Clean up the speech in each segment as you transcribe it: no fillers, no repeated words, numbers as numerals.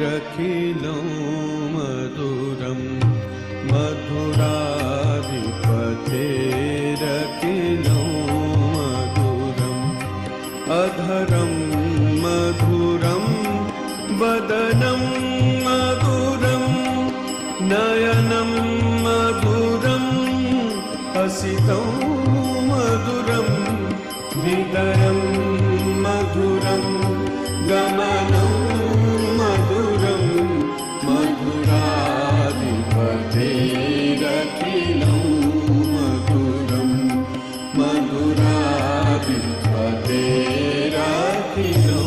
रखिलो मधुरम मधुराधिपते रखिलो मधुरम अधरम मधुरम वदनम मधुरम नयनम मधुरम हसितो मधुरम हृदयम मधुरम गमनं मधुरम मधुराधिपते रखिलो मधुरम मधुराधिपते रखिलो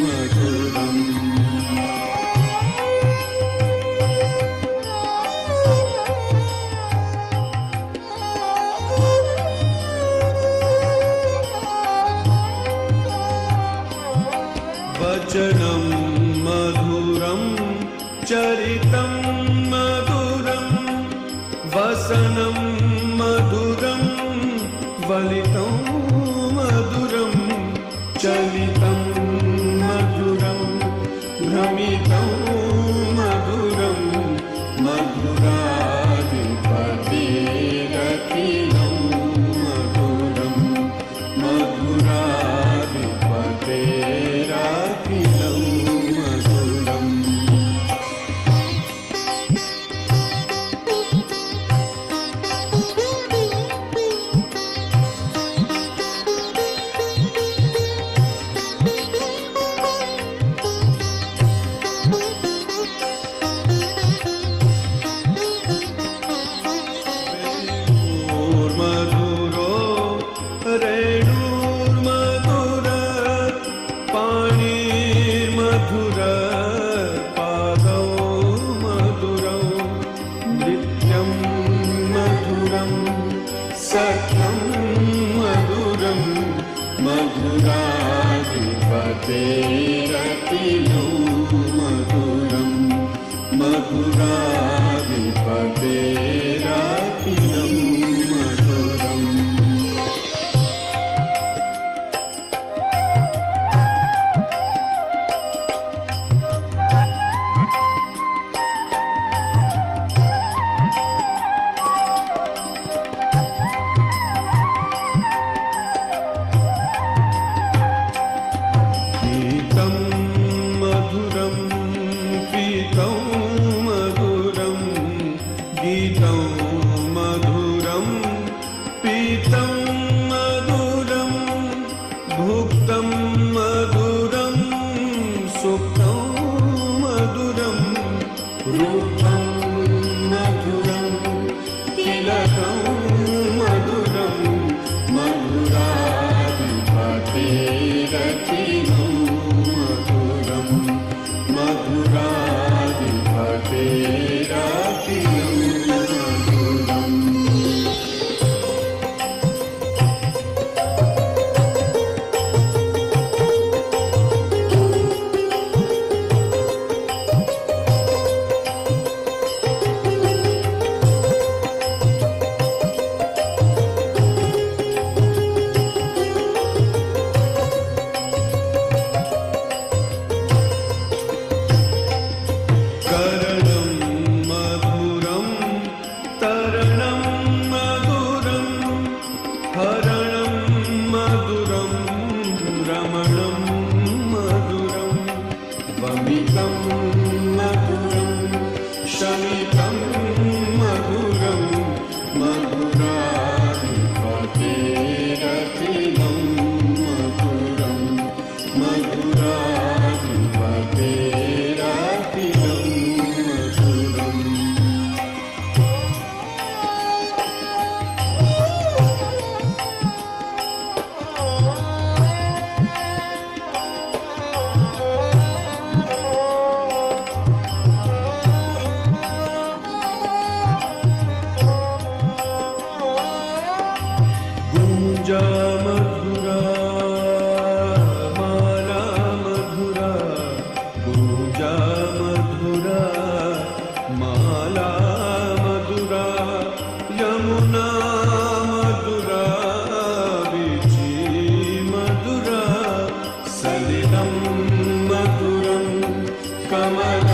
मधुरम वचनं मधुरं चरितं मधुरं वसनं मधुरं वलितं मधुरं चलितं मधुरं भ्रमितं मधुरं मधुराधिपते रखिलो मधुरं मधुराधिपते रखिलो मधुरम मधुरो रेणुर्मधुर पाणिर्मधुर पादौ मधुरौ नृत्यं मधुरं सख्यं मधुरं मधुराधिपते रखिलो मधुरं मधुराधिपते रखिलो मधुरम् गीतं मधुरं पीतं मधुरं गीतं मधुरं पीतं मधुरं भुक्तं मधुरं सुप्तं मधुरं रूपं मधुरं तिलकं मधुरं मधुराधिपते रखिलो मधुरम मधुराधिपते रखिलो मधुरम करणं मधुरं तरणं मधुरं हरणं मधुरं रमणं मधुरं वमितं मधुरं शमितं मधुरं मधुराधिपते रखिलो मधुरं मधुराधिपते रखिलो मधुरम् गुंजा मधुरा माला मधुरा गुंजा मधुरा माला मधुरा यमुना मधुरा वीची मधुरा सलिलं मधुरं कमल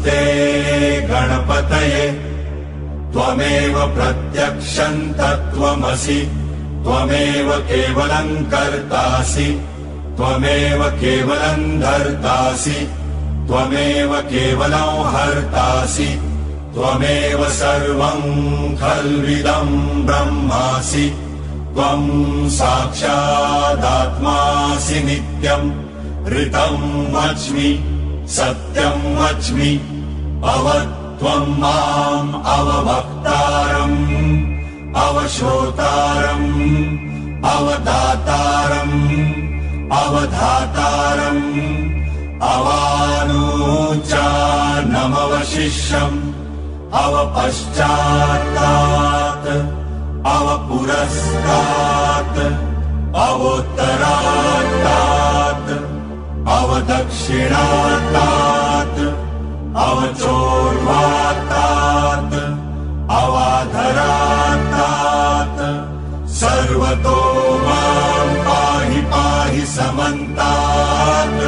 नमस्ते गणपतये त्वमेव प्रत्यक्षं तत्त्वमसि त्वमेव केवलं कर्तासि त्वमेव केवलं धर्तासि त्वमेव केवलं हर्तासि त्वमेव सर्वं खल्विदं ब्रह्मासि त्वं साक्षादात्मासि नित्यम् ऋतं वच्मि सत्यं वच्मि अवत्वं माम् अववक्तारम् अवश्रोतारम् अवदातारम् अवधातारम् अवानूचानमवशिष्यम् अवपश्चात्तात् अवपुरस्तात् अवोत्तरात्तात् अवदक्षिणात्तात् अवचोर्वात्तात् अवाधरात्तात् सर्वतो मां पाहि पाहि समन्तात्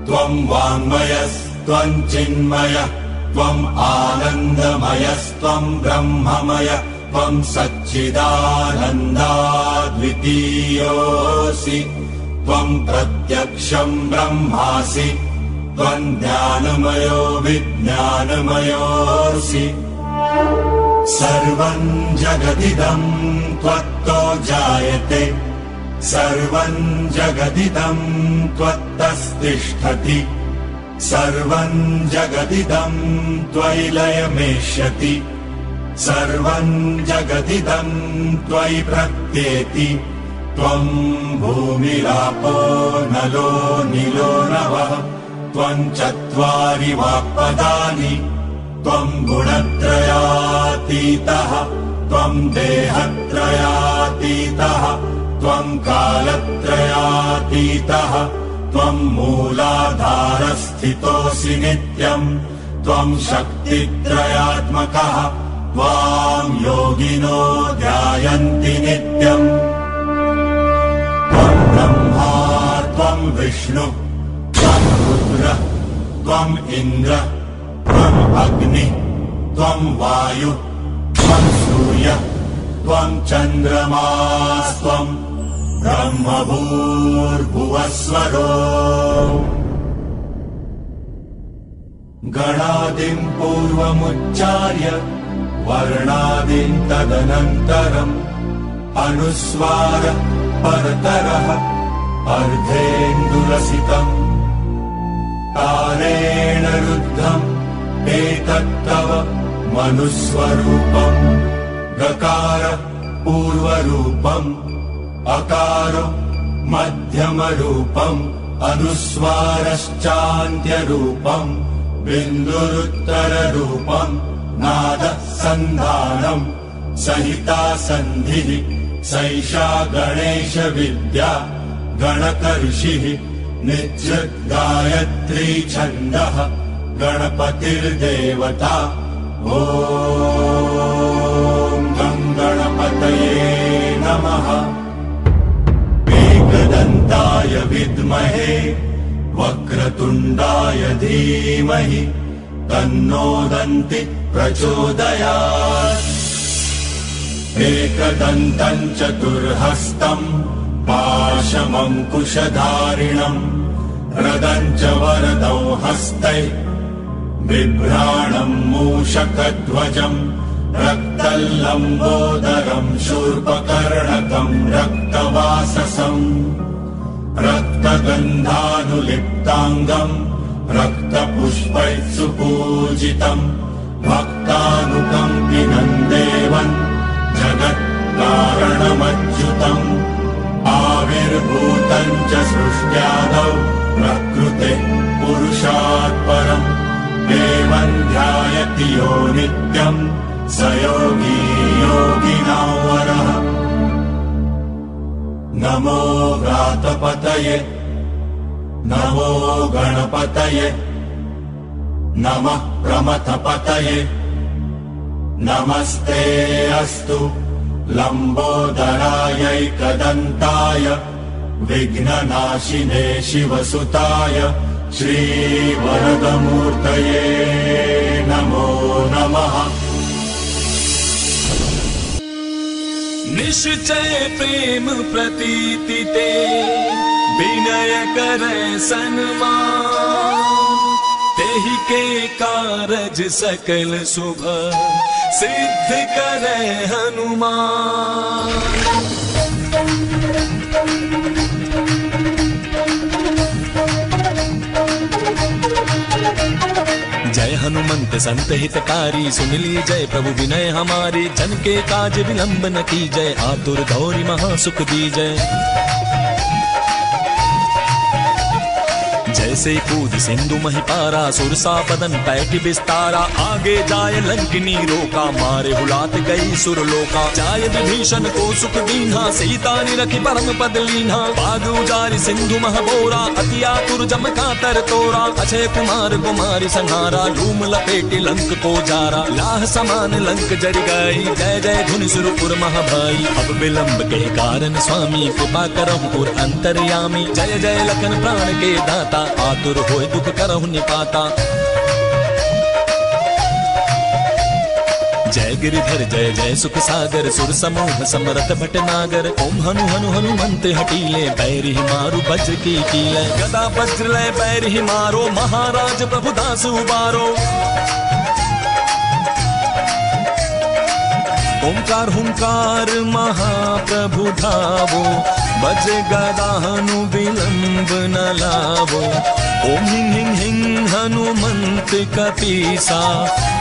त्वं वाङ्मयस्त्वं चिन्मयः त्वम् आनन्दमयस्त्वं ब्रह्ममय त्वं सच्चिदानन्दाद्वितीयोऽसि त्वं प्रत्यक्षं ब्रह्मासि त्वं ज्ञानमयो विज्ञानमयोऽसि सर्वं जगदिदं त्वत्तो जायते सर्वं जगदिदं त्वत्तस्तिष्ठति सर्वं जगदिदं त्वयि लयमेष्यति सर्वं जगदिदं त्वयि प्रत्येति त्वं भूमिरापो नलो निलो नभः त्वं चत्वारि वाक्पदानि त्वं गुणत्रयातीतः त्वं देहत्रयातीतः त्वं कालत्रयातीतः त्वं मूलाधारस्थितोऽसि नित्यम् त्वं शक्तित्रयात्मकः त्वां योगिनो ध्यायन्ति नित्यम् त्वं ब्रह्मा त्वं विष्णु त्वं रुद्र त्वं इन्द्र त्वं अग्नि त्वं वायु त्वं सूर्य त्वं चन्द्रमास्त्वं ब्रह्मभूर्भुवस्वरो गणादिं पूर्वमुच्चार्य वर्णादिं तदनन्तरम् अनुस्वार परतरः अर्धेन्दुरसितम् तारेण रुद्धम् एतत्तव मनुस्वरूपम् गकार पूर्वरूपम् अकारो मध्यमरूपम् अनुस्वारश्चान्त्यरूपम् बिन्दुरुत्तररूपम् नादः सन्धानम् सहिता सन्धिः सैषा गणेश विद्या गणकर्षिः नित्यं गायत्री छन्दः गणपतिर्देवता ॐ गं गणपतये नमः एकदन्ताय विद्महे वक्रतुण्डाय धीमहि तन्नो दन्ति प्रचोदयात् एकदन्तं चतुर्हस्तम् पाशमङ्कुशधारिणम् रदं च वरदौ हस्तै बिभ्राणम् मूषकध्वजम् रक्तल्लम्बोदरम् शूर्पकर्णकम् रक्तवाससम् रक्तगन्धानुलिप्ताङ्गम् रक्तपुष्पैः सुपूजितम् भक्तानुकम्पिनम् देवम् जगत्कारणमच्युतम् आविर्भूतम् च सृष्ट्यादौ प्रकृते पुरुषात् परम् देवम् ध्यायति यो नित्यम् स योगी योगिनां वरः नमो व्रातपतये नमो गणपतये नमः प्रमथपतये नमस्ते अस्तु लम्बोदरायैकदन्ताय विघ्ननाशिने शिवसुताय श्रीवरदमूर्तये नमो नमः। निश्चय प्रेम प्रतीति ते विनय करे सन्मान, तेहि के कारज सकल शुभ सिद्ध करे हनुमान। जय हनुमंत संत हितकारी, सुन ली जय प्रभु विनय हमारी। जन के काज विलंब न की जय, आतुर गौरी महासुख दी जय। जैसे कूद सिंधु महिपारा, सुरसा बदन पैठ विस्तारा। आगे जाय लंकिनी रोका, मारे हुलात गई सुरलोका। जाय विभीषण को सुख दीन्हा, सीता निरखि परम पद लीन्हा। बाग उजारि सिंधु महबोरा, अति आतुर जम कातर तोरा। अक्षय कुमार कुमारी संहारा, धूम लपेटे लंक को जारा। लाह समान लंक जरि गई, जय जय धुनि सुरपुर महाभाई। अब विलंब के कारण स्वामी, कृपा करहु और अंतर्यामी। जय जय लखन प्राण के दाता, आतुर होय दुख करहु निपाता। जय गिरिधर जय जय सुख सागर, सुर समूह समरथ भटनागर। ओम हनु हनु हनुमंत हटीले, बैरि मारु वज्र की कीले। गदा वज्र लय बैरि मारो, महाराज प्रभु दास उबारो। ओंकार हुंकार महाप्रभु धावो, बज गदाहनु विलंब न लावो। ओम हिं हिं हिं हनुमंत कपीसा,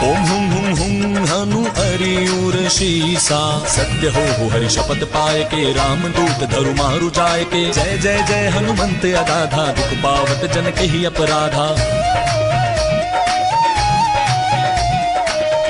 ओम हुं हुं हुं हनु अरियुर शीसा। सत्य हो हरि शपथ पाय के, राम दूत धरु मारु जाय के। जय जय जय हनुमंत अगाधा, दुख पावत जन केहि अपराधा।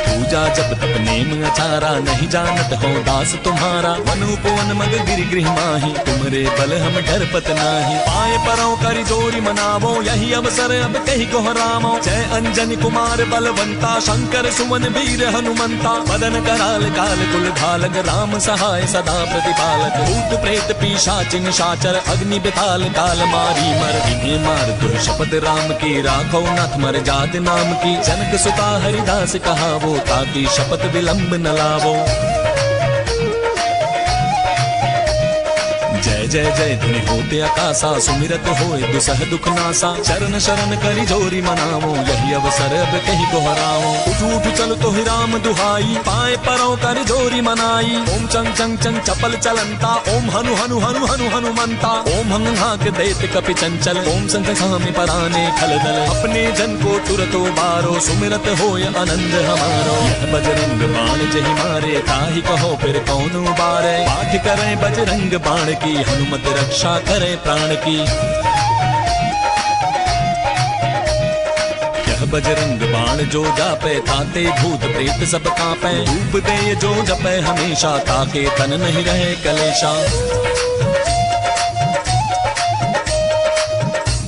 पूजा जप तप नेम अचारा, नहीं जानत हो दास तुम्हारा। मन उपवन मग गिरि गृह माही, तुम्हारे बल हम डरपत नाही। पाए परों करि जोरी मनावो, यही अवसर अब कहि गोहरामो। जय अंजनी कुमार बलवंता, शंकर सुमन वीर हनुमंता। मदन कराल काल कुल धालक, राम सहाय सदा प्रतिपालक। भूत प्रेत पिशाच निशाचर, अग्नि बिताल काल मारी मर। इन्हें मार दुर शपथ राम की, राखो नाथ मर जात नाम की। जनक सुता हरिदास कहावो, ताकि शपथ विलंब न लावो। जय जय जय धुनि होते आकाशा, सुमिरत होए दुसह दुख नासा। चरण शरण करि जोरी मनावो, यही अवसर अब कहि गोहराओ। उठ उठ चल तो ही राम दुहाई, पाए परों करि जोरी मनाई। ओम चंग चंग चंग चपल चलंता, ओम हनु हनु हनु हनु हनुमंता। ओम हंग हाक देत कपि चंचल, ओम संग सामि पराने खल दल। अपने जन को तुरत उबारो, सुमिरत होय आनंद हमारो। यह बजरंग बाण जहि मारे, ताहि कहो फिर कौन उबारे। पाठ करें बजरंग बाण की, हनुमत रक्षा करे प्राण की। यह बजरंग बाण जो जापे, ताते भूत प्रेत सब कांपे। धूप दे जो जपे हमेशा, ताके तन नहीं रहे कलेशा।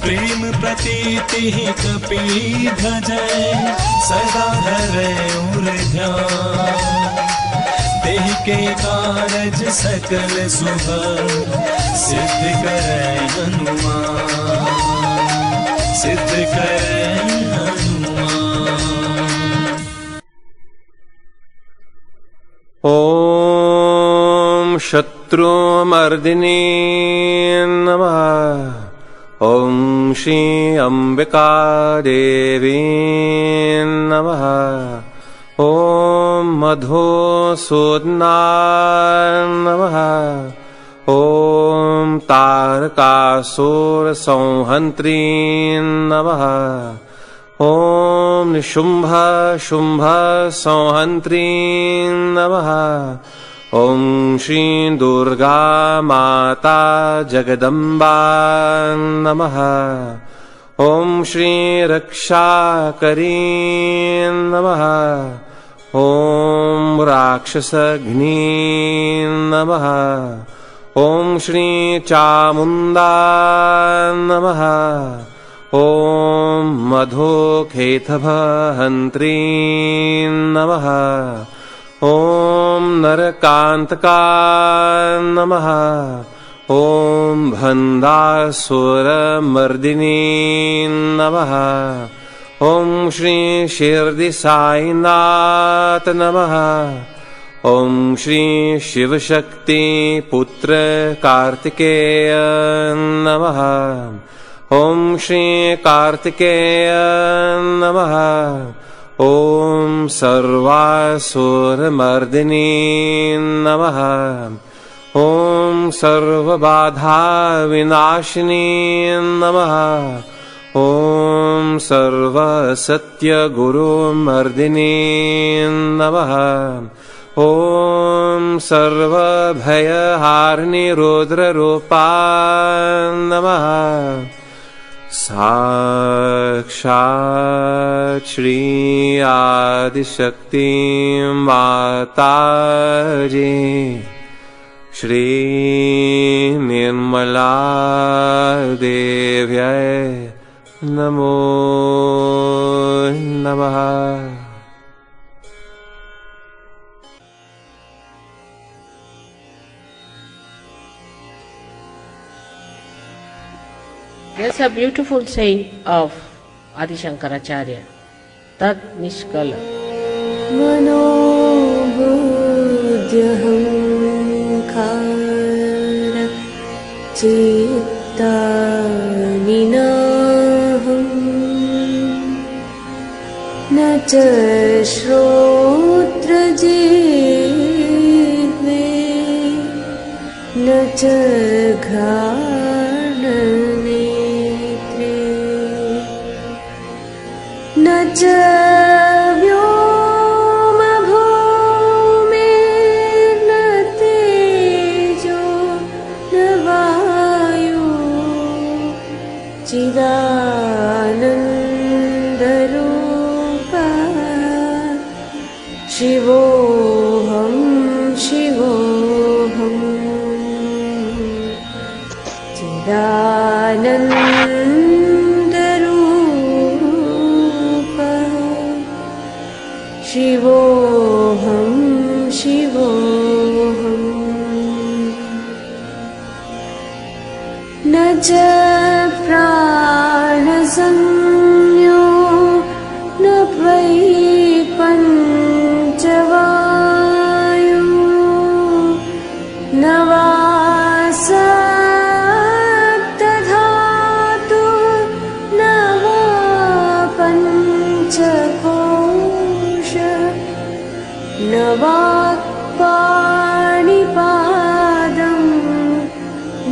प्रेम प्रतीति कपि भजै, सदा धरे उर ध्यान। तेहि के कारज सकल शुभ सिद्ध करे हनुमान, सिद्ध करे हनुमान। ओम शत्रुमर्दिनी नमः। ओम श्री अंबिका देवी नमः। ओम मधुसूदनाय नमः। ओम तारकासुर संहन्त्री नमः। ओम निशुंभ शुंभ संहन्त्री नमः। ओम श्री दुर्गा माता जगदम्बा नमः। ओम श्री रक्षाकरी नमः। ओम राक्षसघ्नी नमः। ओम श्री चामुंडा नमः। ओम मधुकेतभहन्त्री नमः। ओम नरकांतका नमः। ॐ भन्दासुरमर्दिनी नमः। ॐ श्री शिरडी साईनाथ नमः। ॐ श्री शिवशक्ति पुत्र कार्तिकेय नमः। ॐ श्री कार्तिकेय नमः। ॐ सर्वासुरमर्दिनी नमः। ॐ सर्वबाधा विनाशिनी नमः। ॐ सर्वसत्यगुरुमर्दिनी नमः। ॐ सर्वभयहारिणी रुद्ररूपा नमः। साक्षात् श्री आदिशक्ति माताजी श्री निर्मला देव्यै नमो नमः। There's a beautiful saying of Adi Shankaracharya, Tad Nishkala. Mano buddhyahankara citta ninaham na cha shrotra jihve na cha ghana न च व्योमभूमिर्न तेजो न वायु चिदानन्दरूपः शिवोऽहं शिवोऽहम् शिवोऽहं शिवोऽहम् न च प्राणसंज्ञो न वै पञ्चवायु न वा सप्तधातु न वा पञ्चकोश न वाक्पाणिपादं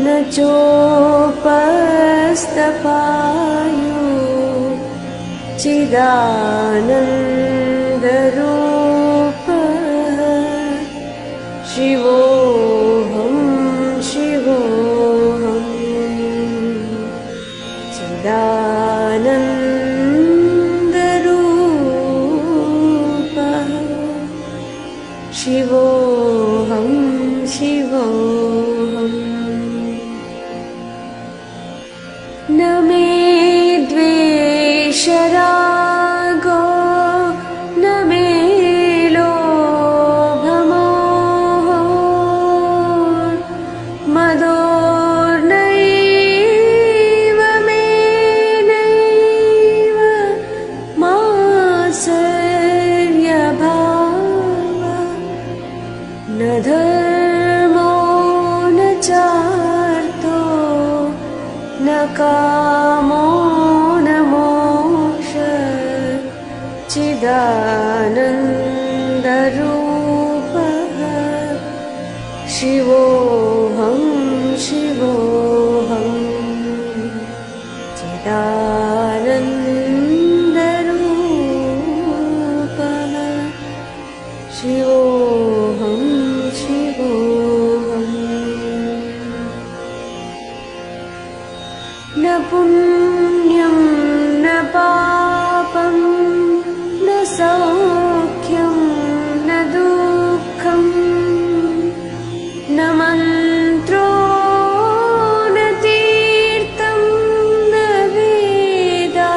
न चोपस्थपायु चिदानन्दरूपः शिवोऽहं शिवोऽहम् चिदानन्दरूपः शिवोऽहं शिवोऽहम् न मे द्वेषरागो न मे लोभमोहो मदोर्नैव मे नैव मात्सर्यभावः न धर्मो न चार्थो न कामो न मोक्षः चिदानन्दरूपः शिवोऽहं शिवोऽहम् चिदानन्दरूपः शिवोऽहं शिवोऽहम् न पुण्यं न पापं न सौख्यं न दुःखं न मन्त्रो न तीर्थं न वेदा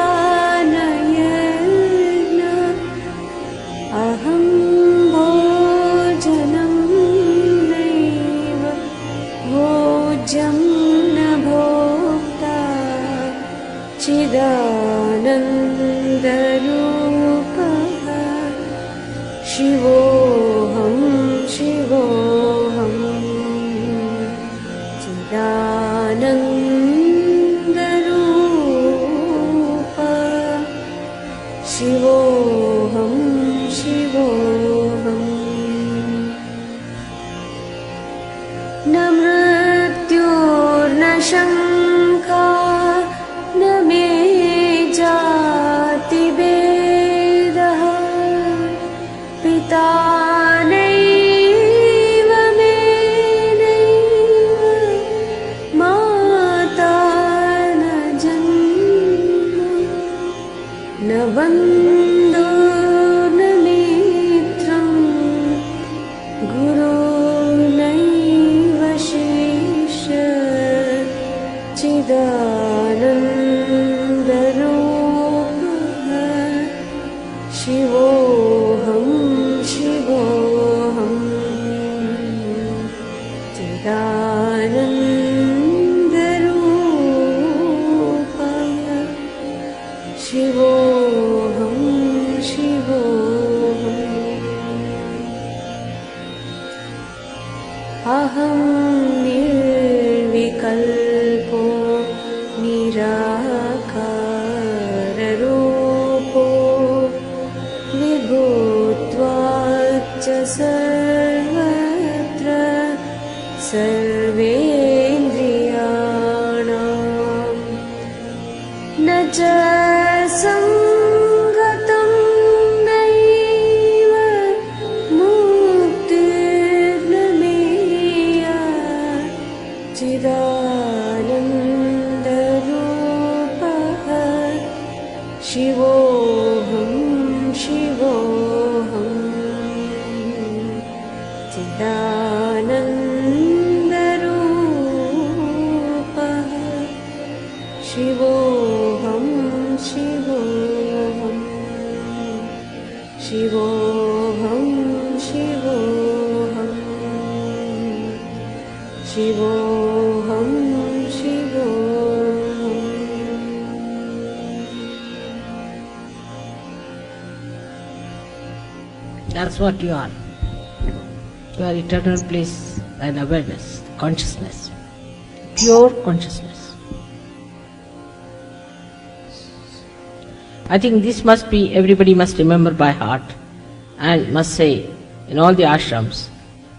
न यज्ञ अहं भोजनं नैव भोज्यम् चिदानन्दरूपः शिवोऽहं शिवोऽहं चिदानन्दरूपः शिवोऽहं शिवोऽहम् न मृत्युर्न शङ्का न मे जातिभेदः पिता नैव मे नैव माता न जन्म न बन्धो न मित्रं गुरुर्नैव शिष्य चिदानन्दरूपः शिवोऽहं शिवोऽहं चिदानन्दरूपः शिवोऽहं शिवोऽहम् अहं निर्विकल्पो निराकाररूपो विभूत्वाच्च सर्वत्र सर्वेन्द्रियाणां न च सङ्गतं नैव मुक्तिर्न मेया चिदानन्दरूपः शिवोऽहं शिवोऽहं चिदानन्दरूपः शिवोऽहं शिवोऽहं शिवोऽहं शिवोऽहं शिवोऽहं शिवोऽहम् That's what you are. You are eternal bliss and awareness, consciousness, pure consciousness. I think this must be, everybody must remember by heart and must say in all the ashrams.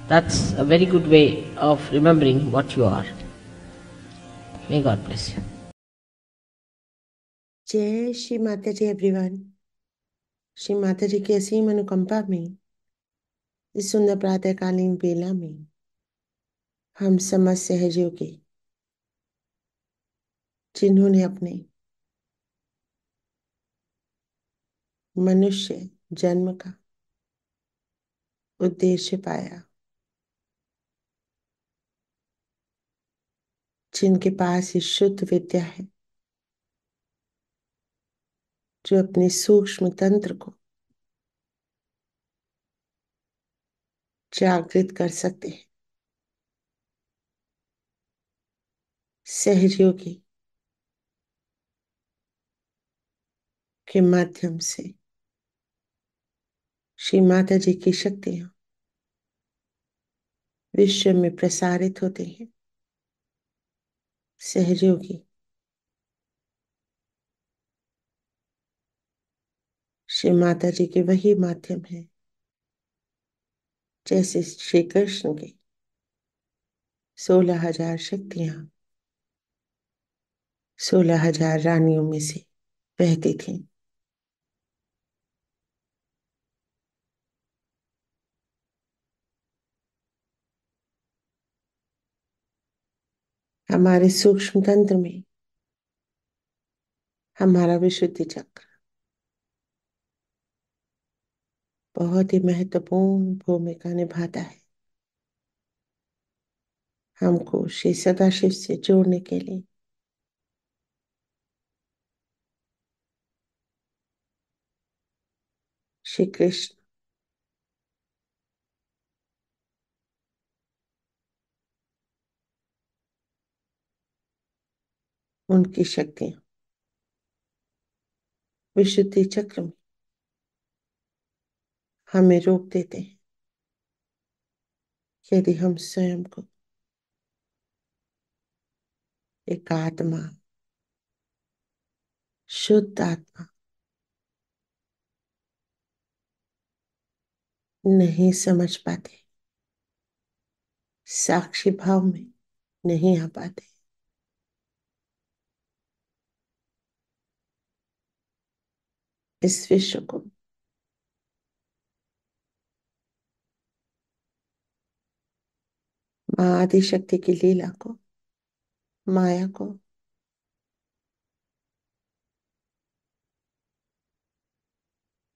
That's a very good way of remembering what you are. May God bless you. जय श्री माता जी everyone. Shri Mata जी की असीम अनुकंपा में इस सुंदर प्रातःकालीन बेला में हम समस्त सहयोगी जिन्होंने अपने मनुष्य जन्म का उद्देश्य पाया, जिनके पास ये शुद्ध विद्या है, जो अपने सूक्ष्म तंत्र को जागृत कर सकते हैं, सहयोगी के माध्यम से श्री माता जी की शक्तियां विश्व में प्रसारित होती हैं। सहयोगी श्री माता जी के वही माध्यम है, जैसे श्री कृष्ण की 16,000 शक्तियां 16,000 रानियों में से बहती थीं। हमारे सूक्ष्म तंत्र में हमारा विशुद्धि चक्र बहुत ही महत्वपूर्ण भूमिका निभाता है। हमको श्री सदाशिव से जोड़ने के लिए श्री कृष्ण उनकी शक्तियां विशुद्धि चक्र में हमें रोक देते हैं यदि हम स्वयं को एक आत्मा, शुद्ध आत्मा नहीं समझ पाते, साक्षी भाव में नहीं आ पाते। इस विश्व को मां आदि शक्ति की लीला को, माया को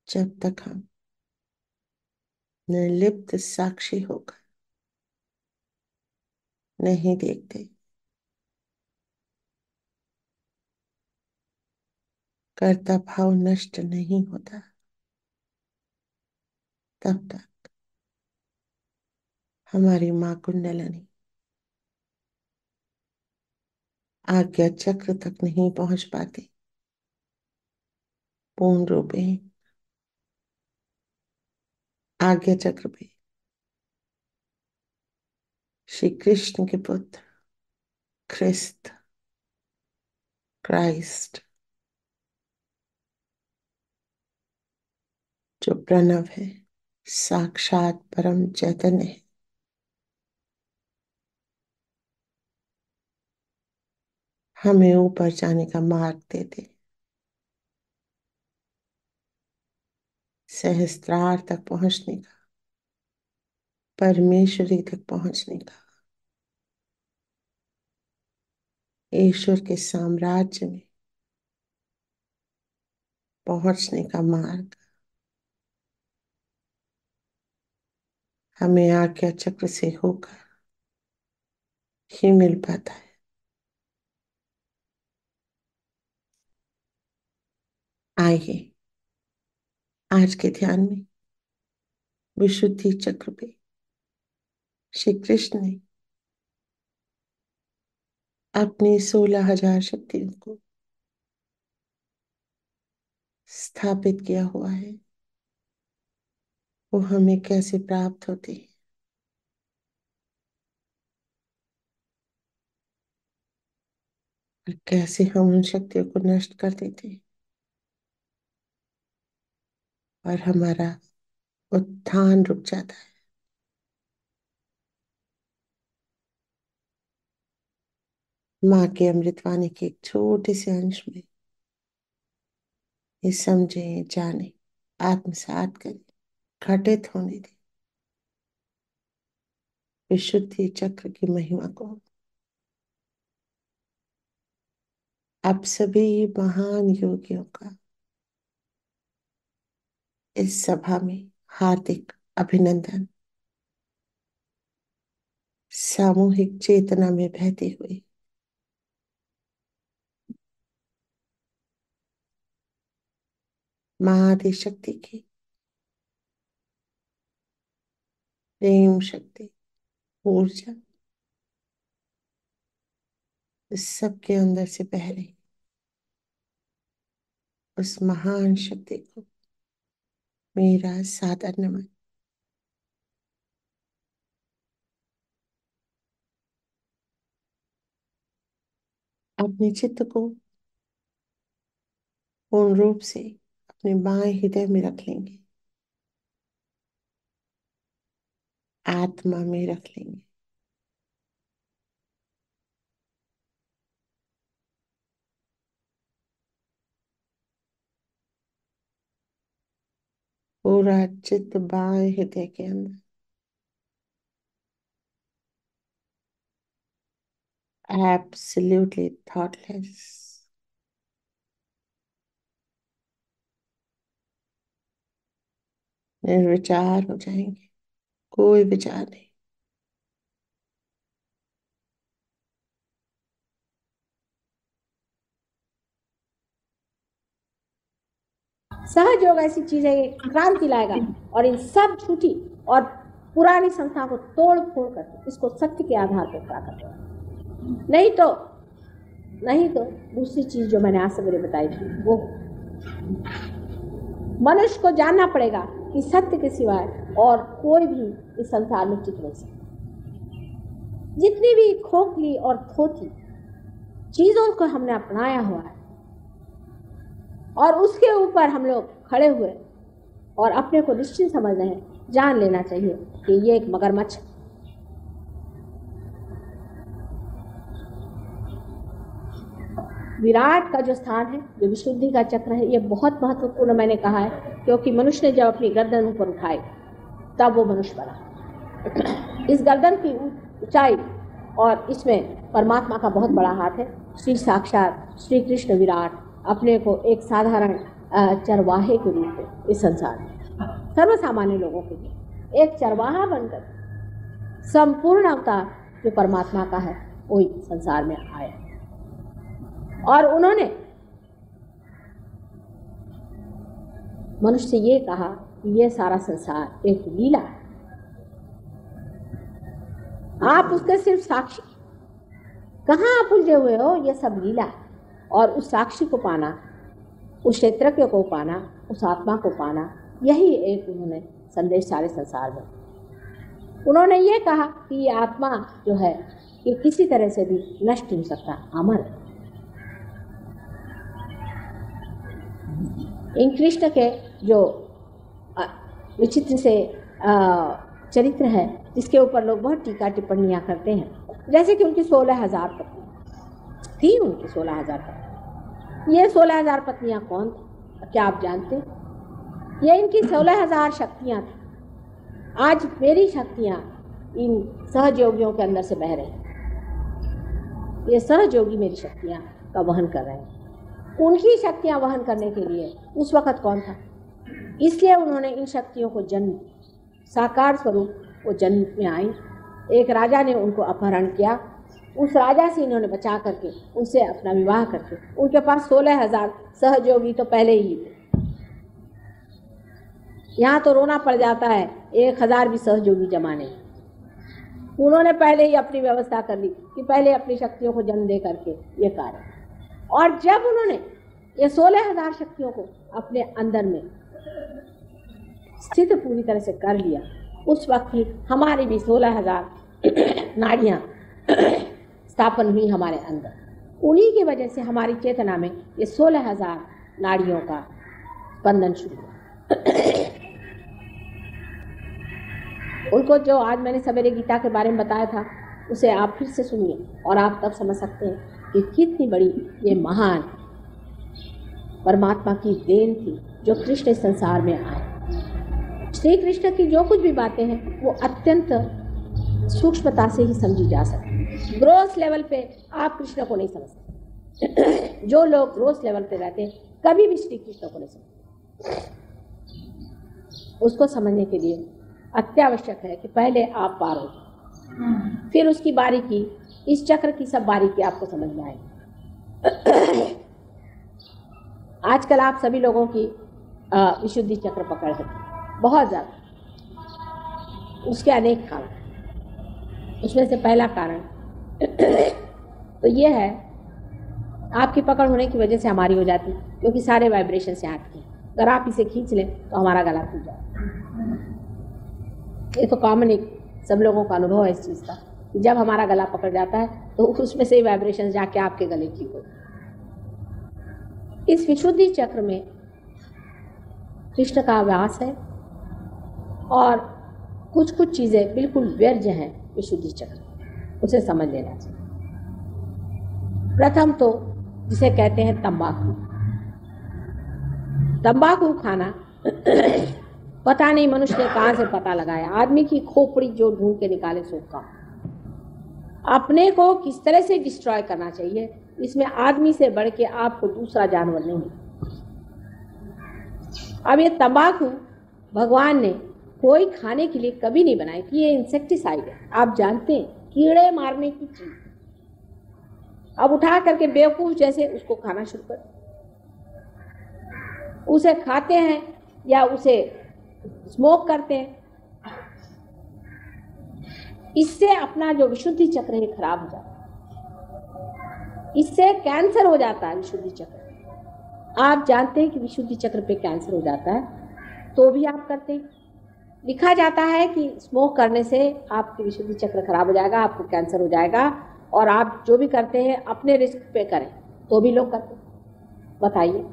जब तक हम निर्लिप्त साक्षी होकर नहीं देखते, कर्ता भाव नष्ट नहीं होता, तब तक हमारी मां कुंडलिनी आज्ञा चक्र तक नहीं पहुंच पाती। पूर्ण रूप में आज्ञा चक्र पे श्री कृष्ण के पुत्र क्राइस्ट जो प्रणव है, साक्षात परम चैतन्य है, हमें ऊपर जाने का मार्ग देते, सहस्त्रार तक पहुंचने का, परमेश्वरी तक पहुंचने का, ईश्वर के साम्राज्य में पहुंचने का मार्ग हमें आज्ञा चक्र से होकर ही मिल पाता है। आइए आज के ध्यान में विशुद्धि चक्र पे श्री कृष्ण ने अपनी 16,000 शक्तियों को स्थापित किया हुआ है, वो हमें कैसे प्राप्त होती है, और कैसे हम उन शक्तियों को नष्ट कर देते हैं और हमारा उत्थान रुक जाता है। माँ के अमृतवाणी के एक छोटे से अंश में ये समझे, जाने, आत्मसात करें, घटित होने दें विशुद्धि चक्र की महिमा को। आप सभी महान योगियों का इस सभा में हार्दिक अभिनंदन। सामूहिक चेतना में बहते हुए माँ आदि शक्ति की प्रेम शक्ति, ऊर्जा इस सबके अंदर से बह रही उस महान शक्ति को मेरा सादर नमन। अपने चित्त को पूर्ण रूप से अपने बाएं हृदय में रख लेंगे, आत्मा में रख लेंगे। पूरा चित्त बाएं हृदय के अंदर एब्सोल्युटली थॉटलेस, निर्विचार हो जाएंगे, कोई विचार नहीं। सहज योग ऐसी चीज है, ये क्रांति लाएगा और इन सब झूठी और पुरानी संस्थाओं को तोड़ फोड़ कर इसको सत्य के आधार पर खड़ा कर देगा। नहीं तो दूसरी चीज जो मैंने आज सवेरे बताई थी वो मनुष्य को जानना पड़ेगा कि सत्य के सिवाय और कोई भी इस संसार में टिक नहीं सकता। जितनी भी खोखली और थोथी चीजों को हमने अपनाया हुआ है और उसके ऊपर हम लोग खड़े हुए और अपने को निश्चित समझ रहे हैं, जान लेना चाहिए कि ये एक मगरमच्छ है। विराट का जो स्थान है, जो विशुद्धि का चक्र है, ये बहुत महत्वपूर्ण मैंने कहा है, क्योंकि मनुष्य ने जब अपनी गर्दन ऊपर उठाई तब वो मनुष्य बना। इस गर्दन की ऊंचाई और इसमें परमात्मा का बहुत बड़ा हाथ है। श्री साक्षात श्री कृष्ण विराट अपने को एक साधारण चरवाहे के रूप में इस संसार में सर्वसामान्य लोगों के लिए एक चरवाहा बनकर संपूर्ण अवतार जो परमात्मा का है वो संसार में आया और उन्होंने मनुष्य से ये कहा कि ये सारा संसार एक लीला है, आप उसके सिर्फ साक्षी। कहाँ आप उलझे हुए हो, ये सब लीला है। और उस साक्षी को पाना, उस क्षेत्रज्ञ को पाना, उस आत्मा को पाना, यही एक उन्होंने संदेश सारे संसार में। उन्होंने ये कहा कि ये आत्मा जो है ये किसी तरह से भी नष्ट नहीं हो सकता, अमर है। इन कृष्ण के जो विचित्र से चरित्र है जिसके ऊपर लोग बहुत टीका टिप्पणियाँ करते हैं, जैसे कि उनकी 16,000 पत्नी थी, उनकी 16,000 पत्नी। ये 16,000 पत्नियाँ कौन थी, क्या आप जानते? ये इनकी 16,000 शक्तियाँ थी। आज मेरी शक्तियाँ इन सहयोगियों के अंदर से बह रही हैं। ये सहयोगी मेरी शक्तियाँ का वहन कर रहे हैं। उनकी शक्तियाँ वहन करने के लिए उस वक़्त कौन था, इसलिए उन्होंने इन शक्तियों को जन्म, साकार स्वरूप वो जन्म में आई। एक राजा ने उनको अपहरण किया, उस राजा से इन्होंने बचा करके उनसे अपना विवाह करके, उनके पास 16,000 सहयोगी तो पहले ही थे। यहाँ तो रोना पड़ जाता है, 1,000 भी सहयोगी जमा नहीं। उन्होंने पहले ही अपनी व्यवस्था कर ली कि पहले अपनी शक्तियों को जन्म दे करके ये कार्य। और जब उन्होंने ये 16,000 शक्तियों को अपने अंदर में स्थित पूरी तरह से कर लिया, उस वक्त ही हमारी भी 16,000 नाड़ियाँ स्थापन हुई हमारे अंदर। उन्हीं की वजह से हमारी चेतना में ये 16,000 नाड़ियों का स्पंदन शुरू हुआ। उनको जो आज मैंने सवेरे गीता के बारे में बताया था, उसे आप फिर से सुनिए और आप तब समझ सकते हैं कि कितनी बड़ी ये महान परमात्मा की देन थी जो कृष्ण इस संसार में आए। श्री कृष्ण की जो कुछ भी बातें हैं वो अत्यंत सूक्ष्मता से ही समझी जा सकती। ग्रोस लेवल पे आप कृष्ण को नहीं समझ सकते। जो लोग ग्रोस लेवल पे रहते हैं कभी भी श्री कृष्ण को नहीं समझते। उसको समझने के लिए अत्यावश्यक है कि पहले आप पार हो, फिर उसकी बारीकी, इस चक्र की सब बारीकी आपको समझ में आएगी। आजकल आप सभी लोगों की विशुद्धि चक्र पकड़ है बहुत ज़्यादा। उसके अनेक कारण, उसमें से पहला कारण तो ये है, आपकी पकड़ होने की वजह से हमारी हो जाती, क्योंकि सारे वाइब्रेशन से आती हैं। अगर आप इसे खींच लें तो हमारा गला टूट जाए। ये तो कॉमन एक सब लोगों का अनुभव है इस चीज़ का, कि जब हमारा गला पकड़ जाता है तो उसमें से ही वाइब्रेशन जाके आपके गले की हो। इस विशुद्धि चक्र में कृष्ण का व्यास है और कुछ कुछ चीज़ें बिल्कुल व्यर्थ हैं विशुद्धि चक्र, उसे समझ लेना चाहिए। प्रथम तो जिसे कहते हैं तंबाकू। तंबाकू खाना पता नहीं मनुष्य ने कहाँ से पता लगाया। आदमी की खोपड़ी जो ढूंढ के निकाले सो का। अपने को किस तरह से डिस्ट्रॉय करना चाहिए, इसमें आदमी से बढ़ के आपको दूसरा जानवर नहीं है। अब ये तंबाकू भगवान ने कोई खाने के लिए कभी नहीं बनाई कि ये इंसेक्टिसाइड है। आप जानते हैं, कीड़े मारने की चीज। अब उठा करके बेवकूफ जैसे उसको खाना शुरू कर, उसे खाते हैं या उसे स्मोक करते हैं। इससे अपना जो विशुद्धि चक्र है खराब हो जाता है। इससे कैंसर हो जाता है विशुद्धि चक्र। आप जानते हैं कि विशुद्धि चक्र पे कैंसर हो जाता है, तो भी आप करते हैं। लिखा जाता है कि स्मोक करने से आपकी विशुद्धि चक्र खराब हो जाएगा, आपको कैंसर हो जाएगा, और आप जो भी करते हैं अपने रिस्क पे करें, तो भी लोग करते हैं। बताइए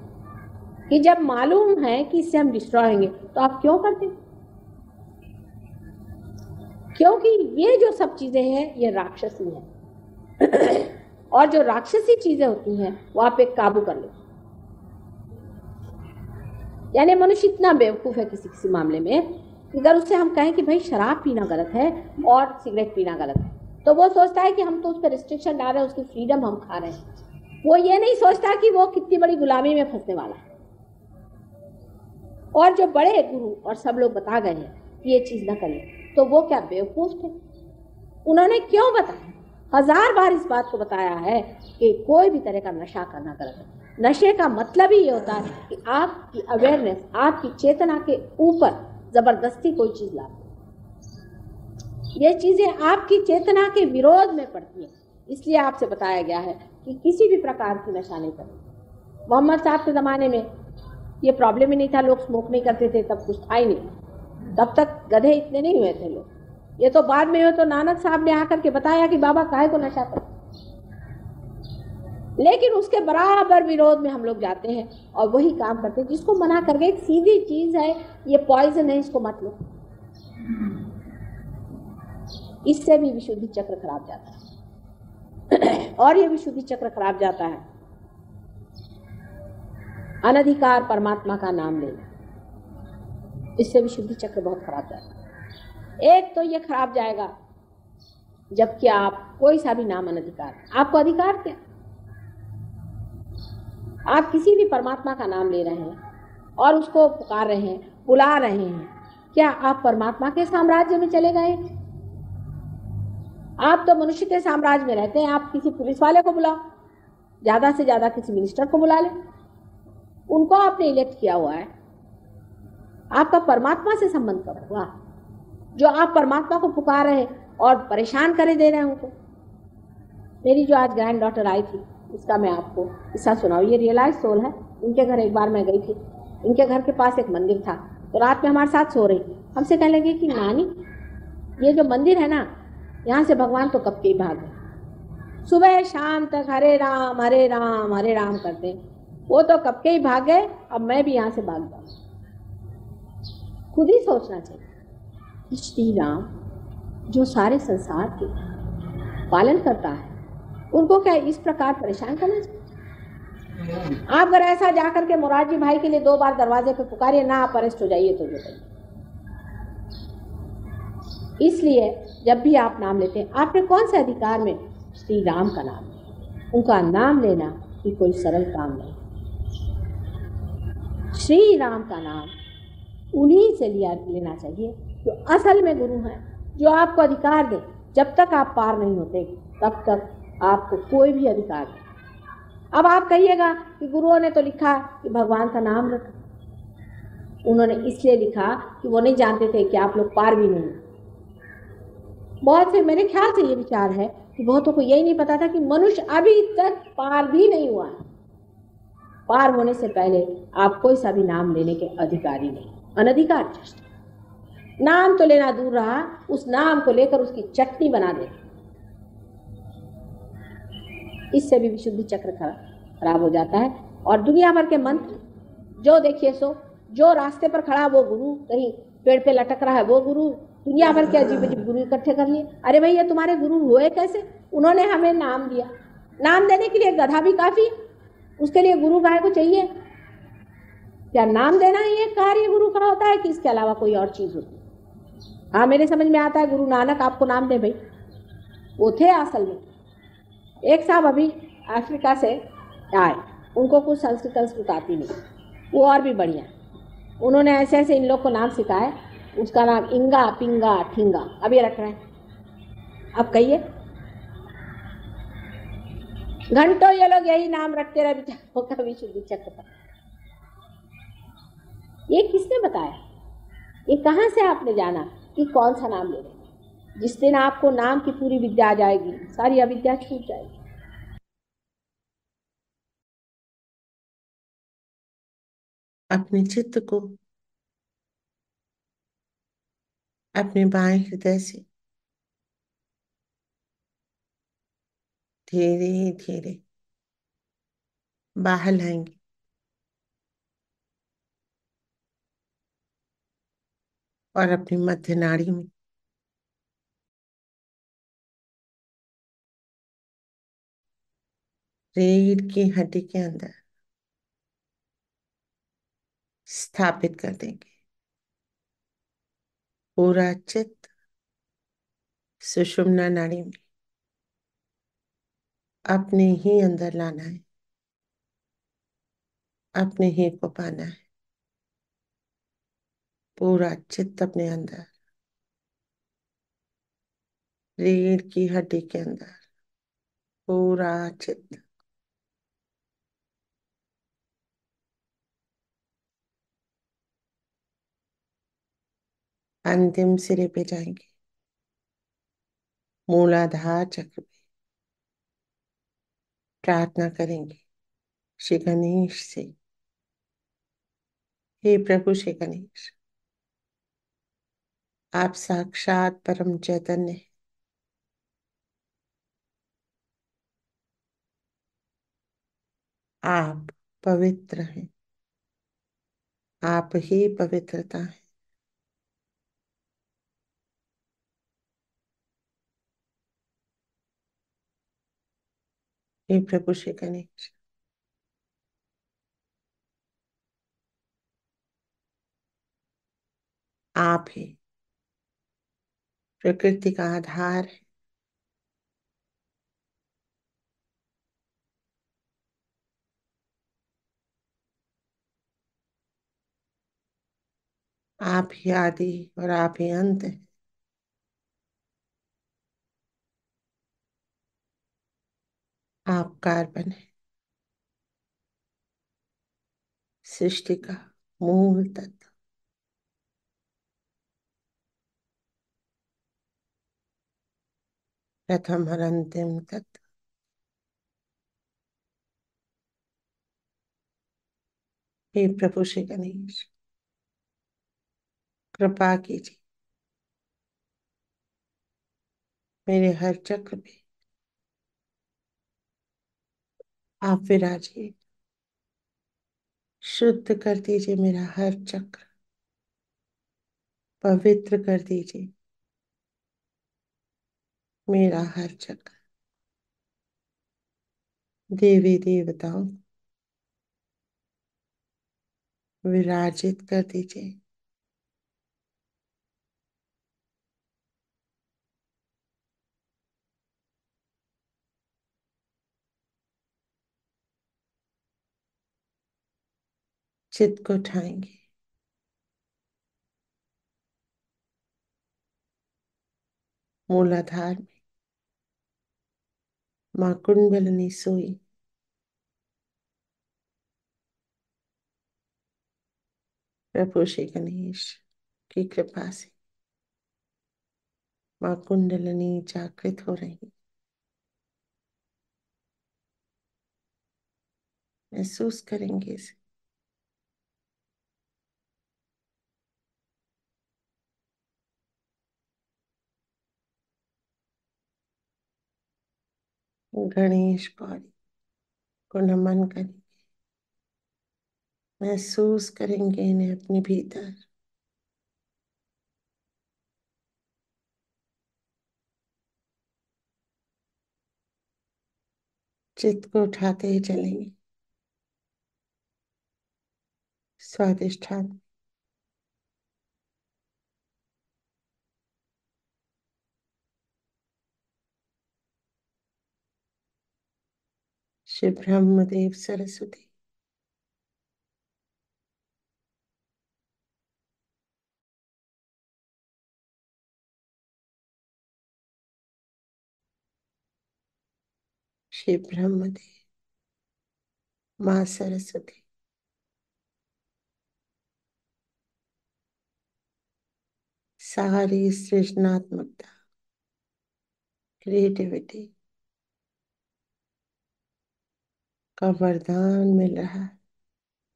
कि जब मालूम है कि इससे हम डिस्ट्रॉय होंगे तो आप क्यों करते हैं? क्योंकि ये जो सब चीजें हैं ये राक्षसी हैं और जो राक्षसी चीजें होती हैं वो आप एक काबू कर लेते। यानी मनुष्य इतना बेवकूफ है किसी किसी मामले में कि अगर उससे हम कहें कि भाई शराब पीना गलत है और सिगरेट पीना गलत है, तो वो सोचता है कि हम तो उस पर रिस्ट्रिक्शन डाल रहे हैं, उसकी फ्रीडम हम खा रहे हैं। वो ये नहीं सोचता कि वो कितनी बड़ी गुलामी में फंसने वाला है। और जो बड़े गुरु और सब लोग बता गए हैं कि ये चीज ना करें, तो वो क्या बेवकूफ थे? उन्होंने क्यों बताया? 1000 बार इस बात को बताया है कि कोई भी तरह का नशा करना गलत है। नशे का मतलब ही ये होता है कि आपकी अवेयरनेस, आपकी चेतना के ऊपर जबरदस्ती कोई चीज लाती है। ये चीजें आपकी चेतना के विरोध में पड़ती है। इसलिए आपसे बताया गया है कि किसी भी प्रकार की नशा नहीं करें। मोहम्मद साहब के ज़माने में ये प्रॉब्लम ही नहीं था, लोग स्मोक नहीं करते थे, तब कुछ था ही नहीं। तब तक गधे इतने नहीं हुए थे लोग। ये तो बाद में हुए, तो नानक साहब ने आकर के बताया कि बाबा काहे को नशा करो। लेकिन उसके बराबर विरोध में हम लोग जाते हैं और वही काम करते हैं जिसको मना करके, एक सीधी चीज है, ये पॉइजन है, इसको मत लो। इससे भी विशुद्धि चक्र खराब जाता है। और ये विशुद्धि चक्र खराब जाता है अनधिकार परमात्मा का नाम लेना। इससे विशुद्धि चक्र बहुत खराब जाता है। एक तो ये खराब जाएगा जबकि आप कोई सा भी नाम अनधिकार, आपको अधिकार क्या? आप किसी भी परमात्मा का नाम ले रहे हैं और उसको पुकार रहे हैं, बुला रहे हैं, क्या आप परमात्मा के साम्राज्य में चले गए? आप तो मनुष्य के साम्राज्य में रहते हैं। आप किसी पुलिस वाले को बुलाओ, ज्यादा से ज्यादा किसी मिनिस्टर को बुला ले, उनको आपने इलेक्ट किया हुआ है। आपका परमात्मा से संबंध कब हुआ? जो आप परमात्मा को पुकार रहे और परेशान करे दे रहे हैं उनको। मेरी जो आज ग्रैंड डॉटर आई थी, इसका मैं आपको किस्सा सुनाऊं। ये रियलाइज सोल है। इनके घर एक बार मैं गई थी। इनके घर के पास एक मंदिर था, तो रात में हमारे साथ सो रही। हमसे कहने लगी कि नानी, ये जो मंदिर है ना, यहाँ से भगवान तो कब के ही भाग गए। सुबह शाम तक हरे राम हरे राम हरे राम करते हैं, वो तो कब के ही भाग गए, अब मैं भी यहाँ से भाग जाऊँ। खुद ही सोचना चाहिए कि श्री राम जो सारे संसार के पालन करता है, उनको क्या इस प्रकार परेशान करना चाहिए? आप अगर ऐसा जाकर के मोरारजी भाई के लिए 2 बार दरवाजे पे पुकारिए ना, आप अरेस्ट हो जाइए तो जो कहिए। इसलिए जब भी आप नाम लेते हैं, आपने कौन से अधिकार में श्री राम का नाम लिया? उनका नाम लेना भी कोई सरल काम नहीं। श्री राम का नाम उन्हीं से लेना चाहिए जो असल में गुरु हैं, जो आपको अधिकार दे। जब तक आप पार नहीं होते तब तक आपको कोई भी अधिकार नहीं। अब आप कहिएगा कि गुरुओं ने तो लिखा कि भगवान का नाम रखो। उन्होंने इसलिए लिखा कि वो नहीं जानते थे कि आप लोग पार भी नहीं। बहुत से, मेरे ख्याल से ये विचार है कि बहुतों को यही नहीं पता था कि मनुष्य अभी तक पार भी नहीं हुआ है। पार होने से पहले आप कोई सा भी नाम लेने के अधिकारी नहीं, अनधिकार। नाम तो लेना दूर रहा, उस नाम को लेकर उसकी चटनी बना दे। इससे भी विशुद्धि चक्र खराब हो जाता है। और दुनिया भर के मंत्र, जो देखिए सो, जो रास्ते पर खड़ा वो गुरु, कहीं पेड़ पे लटक रहा है वो गुरु, दुनिया भर के अजीब अजीब गुरु इकट्ठे कर लिए। अरे भैया, तुम्हारे गुरु हुए कैसे? उन्होंने हमें नाम दिया। नाम देने के लिए गधा भी काफी, उसके लिए गुरु गाय को चाहिए? क्या नाम देना ही एक कार्य गुरु का होता है कि इसके अलावा कोई और चीज होती है? हाँ, मेरे समझ में आता है गुरु नानक आपको नाम दे भाई, वो थे असल में। एक साहब अभी अफ्रीका से आए, उनको कुछ संस्कृत आती नहीं, वो और भी बढ़िया। उन्होंने ऐसे ऐसे इन लोग को नाम सिखाए। उसका नाम इंगा पिंगा ठिंगा अब ये रख रहे हैं। अब कहिए, घंटों ये लोग यही नाम रखते रहे बेचारों का विशुद्धि चक्र पर। ये किसने बताया? ये कहाँ से आपने जाना कि कौन सा नाम ले रहे? जिस दिन आपको नाम की पूरी विद्या आ जाएगी, सारी अविद्या छूट जाएगी। अपने चित्त को अपने बाएं हृदय से धीरे धीरे बाहर लाएंगे और अपनी मध्य नाड़ी में रीढ़ की हड्डी के अंदर स्थापित कर देंगे। पूरा चित्त सुषुम्ना नाड़ी में अपने ही अंदर लाना है, अपने ही को पाना है। पूरा चित्त अपने अंदर रीढ़ की हड्डी के अंदर पूरा चित्त अंतिम सिरे पे जाएंगे, मूलाधार चक्र पे प्रार्थना करेंगे श्री गणेश से। हे प्रभु श्री गणेश, आप साक्षात परम चैतन्य हैं। आप पवित्र हैं, आप ही पवित्रता है। हे प्रभु श्री गणेश, आप ही प्रकृति का आधार है। आप ही आदि और आप ही अंत है। आप कार्बन है, सृष्टि का मूल तत्व। प्रथम और अंतिम तत्व। हे प्रभु श्री गणेश, कृपा कीजिए मेरे हर चक्र पे आप विराजिए। शुद्ध कर दीजिए मेरा हर चक्र, पवित्र कर दीजिए मेरा हर चक्र। देवी देवताओं विराजित कर दीजिए। चित्त को उठाएंगे, मूलाधार में माँ कुंडलिनी सोई प्रभु श्री गणेश की कृपा से माँ कुंडलिनी जागृत हो रही। महसूस करेंगे इसे। गणेश गौरी को नमन करेंगे, महसूस करेंगे इन्हें अपने भीतर। चित्त को उठाते ही चलेंगे स्वादिष्ठान। श्री ब्रह्मदेव सरस्वती श्री ब्रह्मदेव माँ सरस्वती सारी सृजनात्मकता क्रिएटिविटी का वरदान मिल रहा है।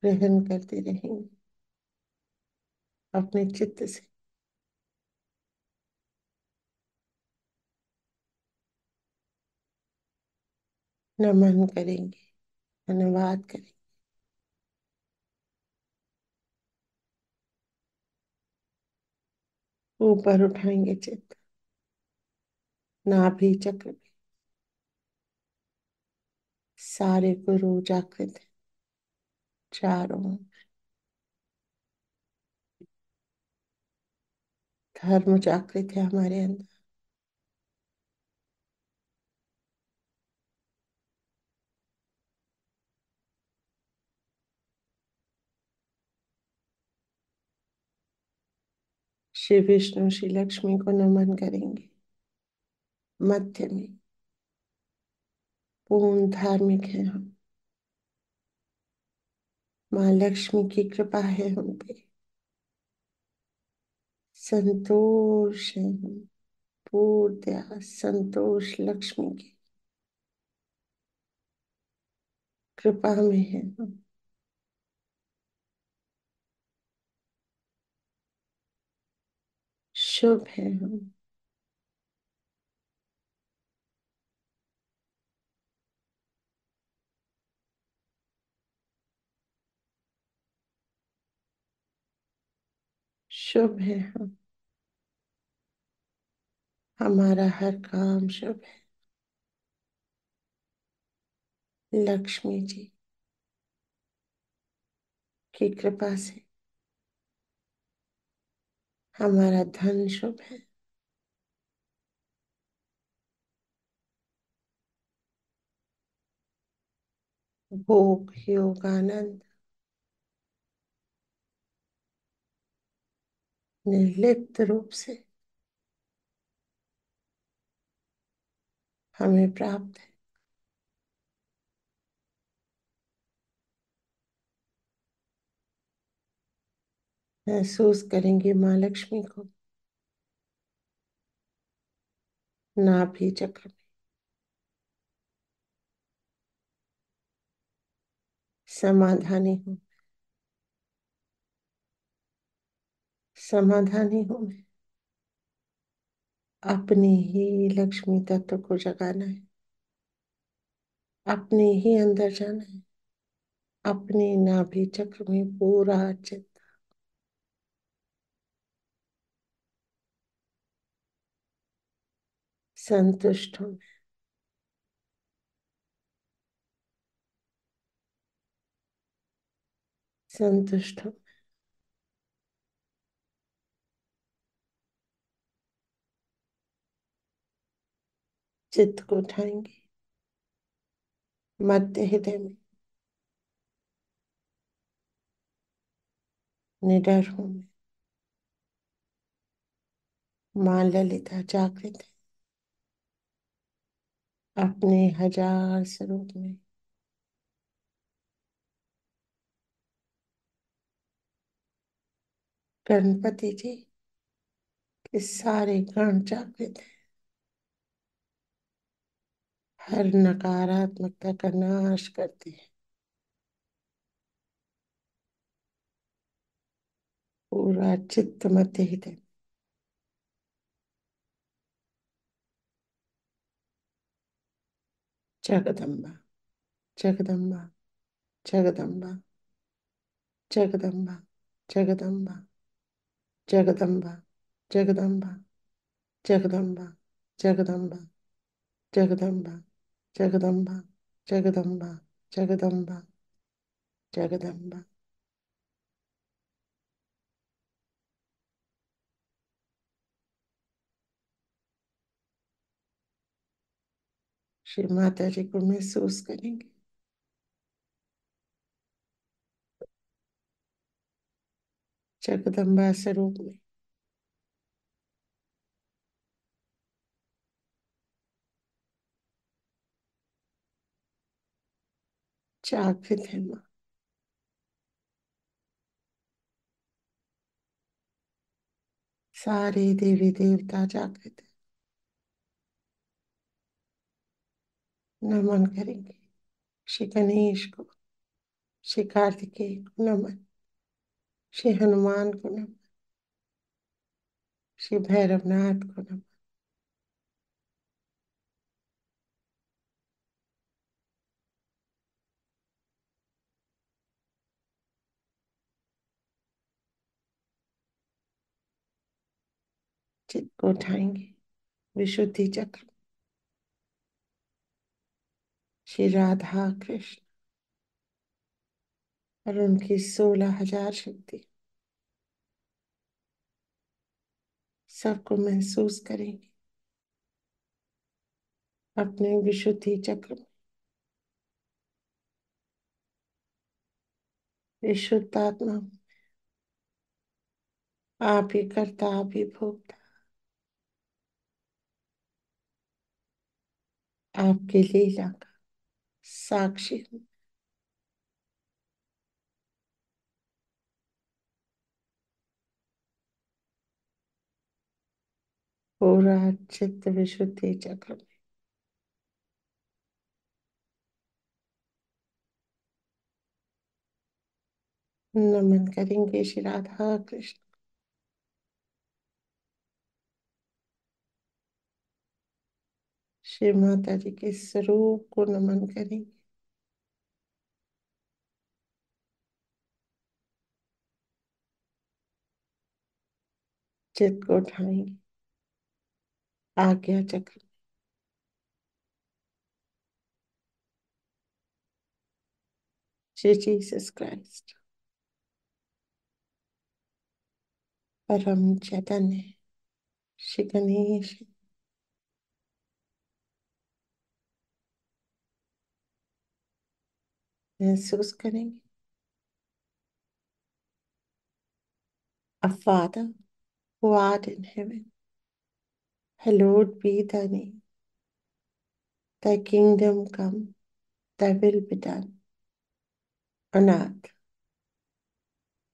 ग्रहण करते रहेंगे अपने चित्त से। नमन करेंगे, धन्यवाद करेंगे। ऊपर उठाएंगे चित्त, नाभि चक्र में सारे गुरु जागृत हैं चारों ओर। धर्म जागृत है हमारे अंदर। श्री विष्णु श्री लक्ष्मी को नमन करेंगे। मध्य में पूर्ण धार्मिक है हम। माँ लक्ष्मी की कृपा है हम पे। संतोष है हम, पूर्ण दया संतोष लक्ष्मी की कृपा में है हम। शुभ है हम। शुभ है हम। हमारा हर काम शुभ है। लक्ष्मी जी की कृपा से हमारा धन शुभ है। भोग योग आनंद निर्लिप्त रूप से हमें प्राप्त है। महसूस करेंगे माँ लक्ष्मी को नाभि चक्र में। समाधानी हूँ, समाधानी हूँ मैं। अपने ही लक्ष्मी तत्व को जगाना है, अपने ही अंदर जाना है। अपने नाभि चक्र में पूरा चित्त संतुष्ट हूँ, संतुष्ट हूँ। चित्त को उठाएंगे मध्य हृदय में। निडर हूँ मैं। माँ ललिता जागृत है अपने हजार स्वरूप में। गणपति जी के सारे गण जागृत है। हर नकारात्मकता का नाश करते हैं। पूरा चित्त मध्य हृदय। जगदम्बा जगदम्बा जगदम्बा जगदम्बा जगदम्बा जगदम्बा जगदम्बा जगदम्बा जगदम्बा जगदम्बा जगदम्बा जगदम्बा जगदम्बा जगदम्बा। श्री माता जी को महसूस करेंगे जगदम्बा स्वरूप में। जागृत है माँ। सारे देवी देवता जागृत है। नमन करेंगे श्री गणेश को, श्री कार्तिकेय को नमन, श्री हनुमान को नमन, श्री भैरवनाथ को नमन। चित्त को उठाएंगे विशुद्धि चक्र, श्री राधा कृष्ण और उनकी 16,000 शक्ति सबको महसूस करेंगे अपने विशुद्धि चक्र में। विशुद्ध आत्मा, आप ही करता, आप ही भोगता, आपकी लीला का साक्षी हूँ। पूरा चित्त विशुद्धि चक्र में नमन करेंगे श्री राधा कृष्ण, श्री माता जी के स्वरूप को नमन करेंगे। चित्त को उठाएंगे आज्ञा चक्र, श्री जीसस क्राइस्ट परम चैतन्य, श्री गणेश महसूस करेंगे। A Father who art in heaven, hallowed be thy name. Thy kingdom come, thy will be done on earth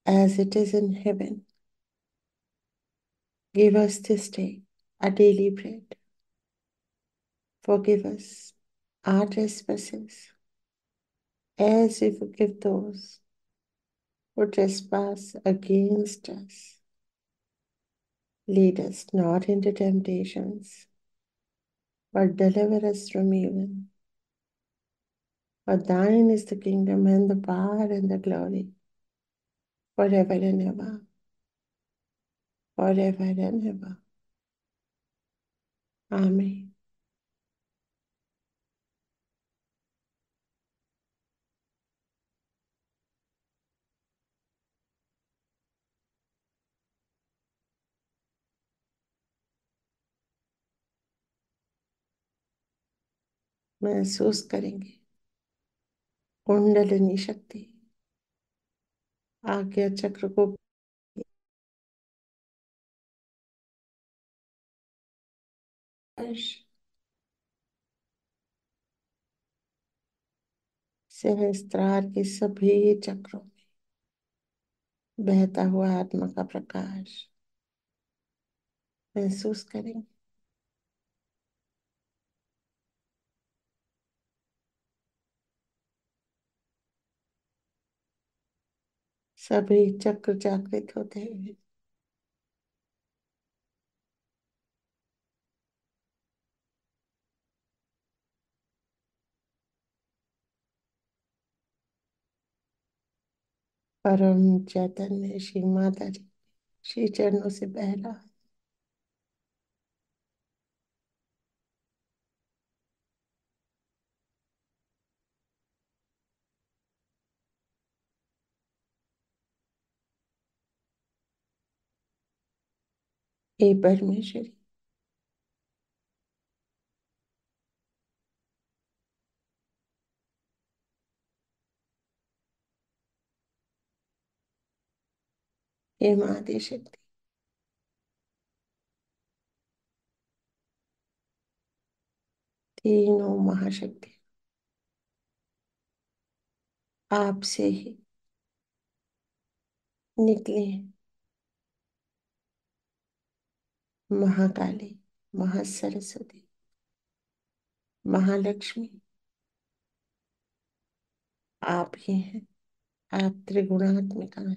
as it is in heaven. Give us this day our daily bread. Forgive us our trespasses as we forgive those who trespass against us. Lead us not into temptations, but deliver us from evil. For thine is the kingdom and the power and the glory forever and ever, forever and ever. Amen. महसूस करेंगे कुंडलिनी शक्ति आज्ञा चक्र को सहस्त्रार के सभी चक्रों में बहता हुआ आत्मा का प्रकाश महसूस करेंगे। सभी चक्र जागृत होते हुए परम चैतन्य श्री माता जी श्री चरणों से बह रहा है। हे परमेश्वरी, हे माते शक्ति, तीनों महाशक्ति आपसे ही निकले हैं। महाकाली, महासरस्वती, महालक्ष्मी आप ही हैं। आप त्रिगुणात्मिका हैं।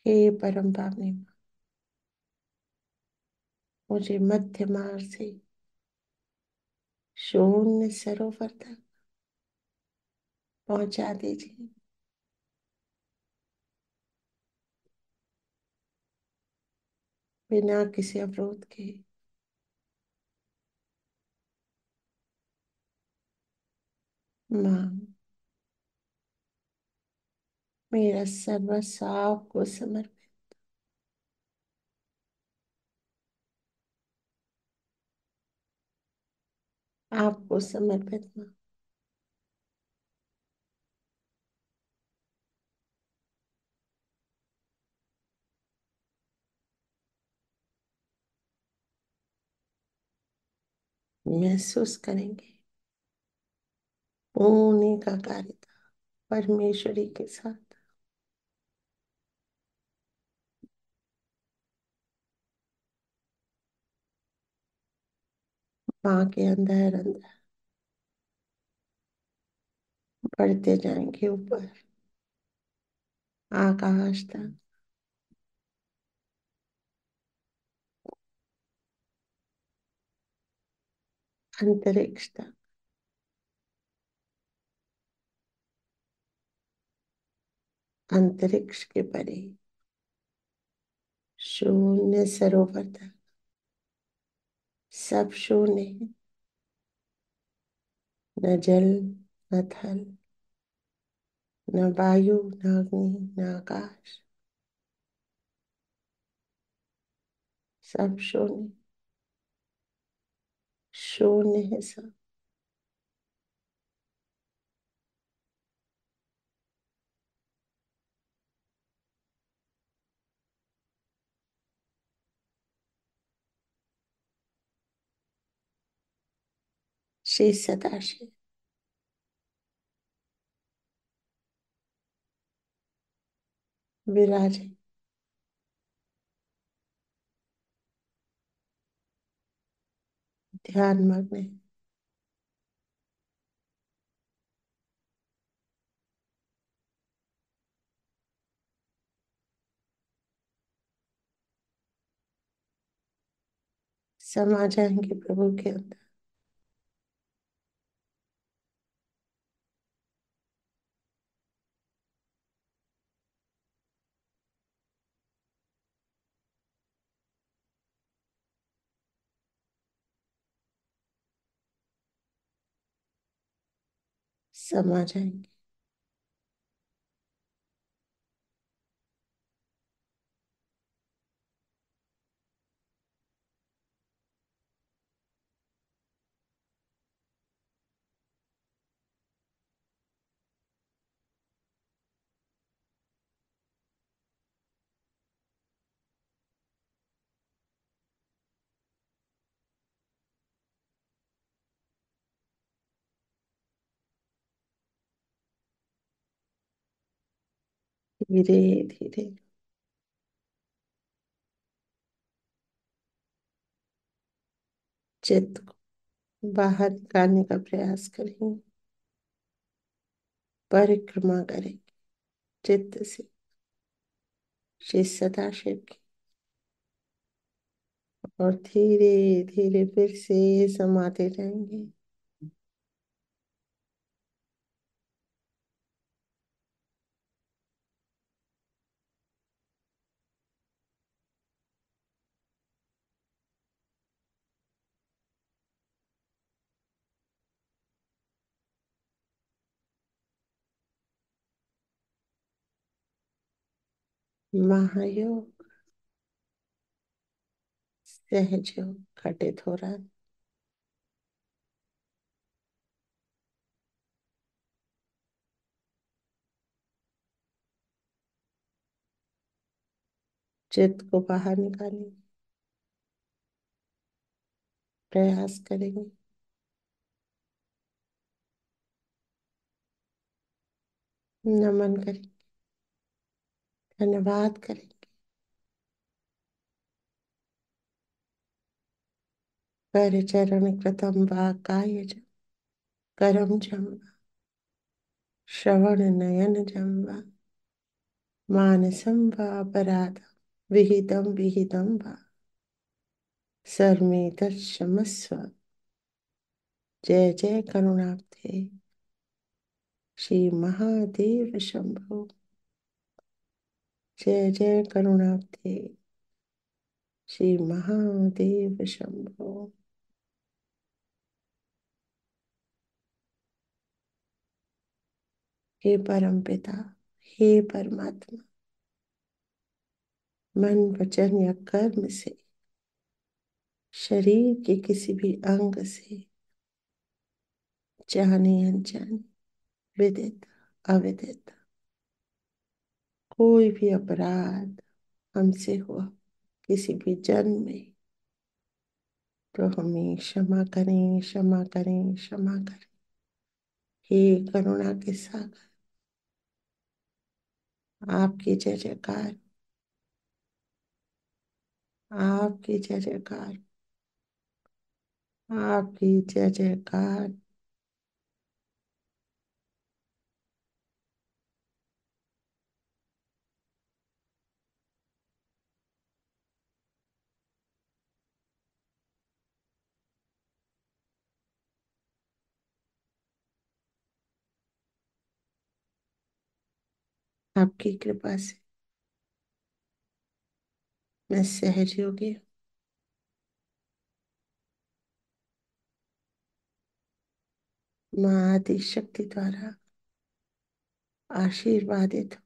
हे परम पावनी माँ, मुझे मध्य मार्ग से शून्य सरोवर तक पहुंचा दीजिए। बिना किसी अवरोध के। माँ, मेरा सर्वस्व आपको समर्पित। आपको समर्पित माँ। महसूस करेंगे पूर्ण एकाकारिता परमेश्वरी के साथ। माँ के अंदर अंदर बढ़ते जाएंगे ऊपर आकाश तक। अंतरिक्ष तक। अंतरिक्ष के परे शून्य सरोवर तक। सब शून्य है। न जल, न थल, न वायु, न अग्नि, न आकाश। सब शून्य। शून्य है सब। श्री सदाशिव विराजे। ध्यान मग्न है। समा जाएंगे प्रभु के अंदर। समा जाएंगे। धीरे धीरे चित्त को बाहर निकालने का प्रयास करेंगे। परिक्रमा करेंगे चित्त से श्री सदाशिव की। और धीरे धीरे फिर से समाते जाएंगे। महायोग सहज योग घटित हो रहा है। चित्त को बाहर निकालने का प्रयास करेंगे। नमन करेंगे। धन्यवाद करेंगे। कर चरण कृतम वा काय च करम जम्बा श्रवण नयन जम्बा मानसं वा अपराध विहितं विहितं वा सर्मे तत्क्षमस्व। जय जय करुणाब्धे श्री महादेव शंभो। जय जय करुणाब्धे श्री महादेव शंभो। हे परम पिता, हे परमात्मा, मन वचन या कर्म से शरीर के किसी भी अंग से जाने अनजाने विदित अविदित कोई भी अपराध हमसे हुआ किसी भी जन्म में, तो हमें क्षमा करें, क्षमा करें, क्षमा करें। हे करुणा के सागर, आपकी जय जयकार, आपकी जय जयकार, आपकी जय जयकार। आपकी कृपा से मैं सहज योगी हूँ। माँ आदि शक्ति द्वारा आशीर्वादित हूँ।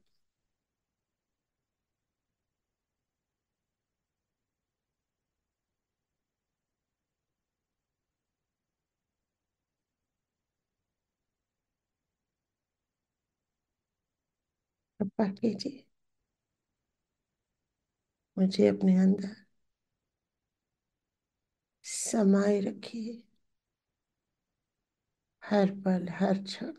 कृपा कीजिए, मुझे अपने अंदर समाये रखिए। हर पल हर क्षण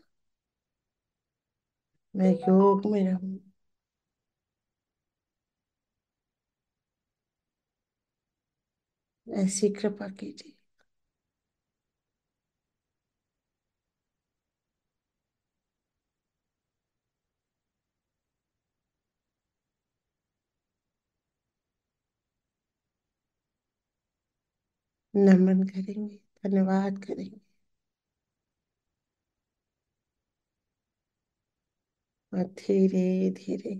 मैं योग में रहूं। ऐसी कृपा कीजिए। नमन करेंगे, धन्यवाद करेंगे और धीरे धीरे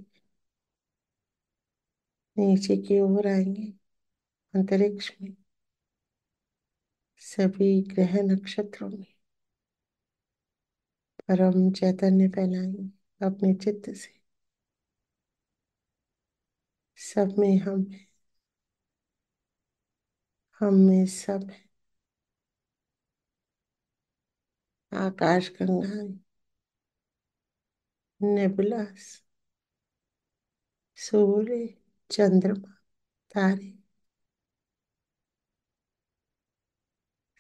नीचे की ओर आएंगे। अंतरिक्ष में सभी ग्रह नक्षत्रों में परम चैतन्य फैलाएंगे अपने चित्त से। सब में हम में सब है। आकाश गंगाएं, नेबुलास, सूर्य, चंद्रमा, तारे,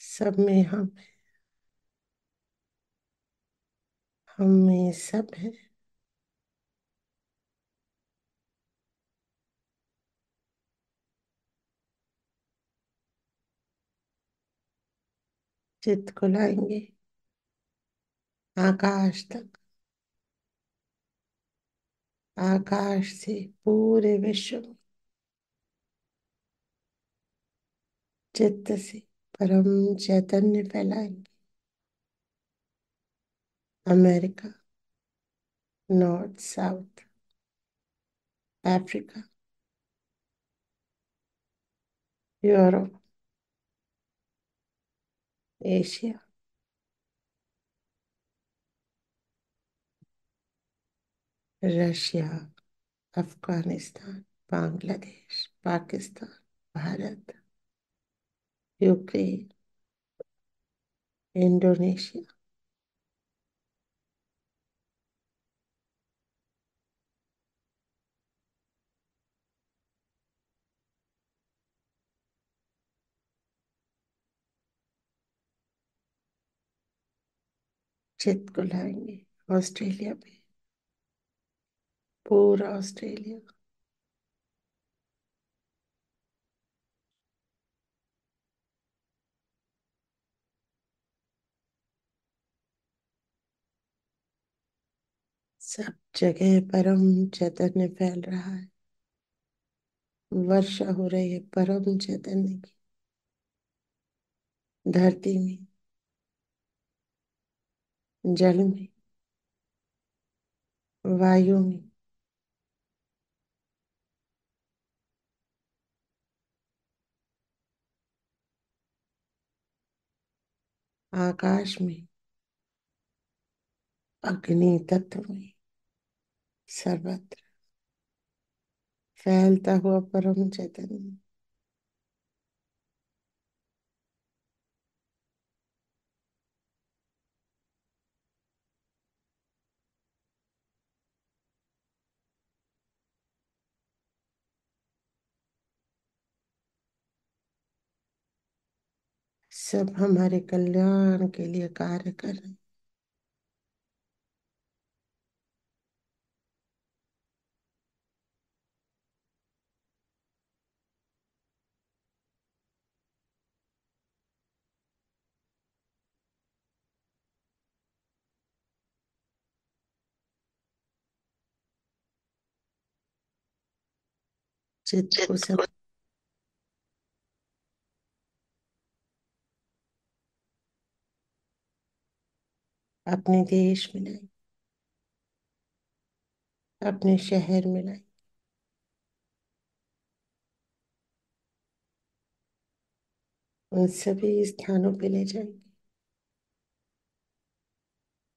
सब में हम में सब है। चित्त को लाएंगे आकाश तक। आकाश से पूरे विश्व में चित्त से परम चैतन्य फैलाएंगे। America, North South, Africa, Europe, Asia, Russia, Afghanistan, Bangladesh, Pakistan, Bharat, Ukraine, Indonesia. चित्त को लाएंगे ऑस्ट्रेलिया पे, पूरा ऑस्ट्रेलिया, सब जगह परम चैतन्य फैल रहा है। वर्षा हो रही है परम चैतन्य की, धरती में, जल में, वायु में, आकाश में, अग्नि तत्व में, सर्वत्र फैलता हुआ परम चैतन्य। सब हमारे कल्याण के लिए कार्य कर रहे हैं। चित्त को सब अपने देश में लाए, अपने शहर में लाए, उन सभी स्थानों पे ले जाएंगे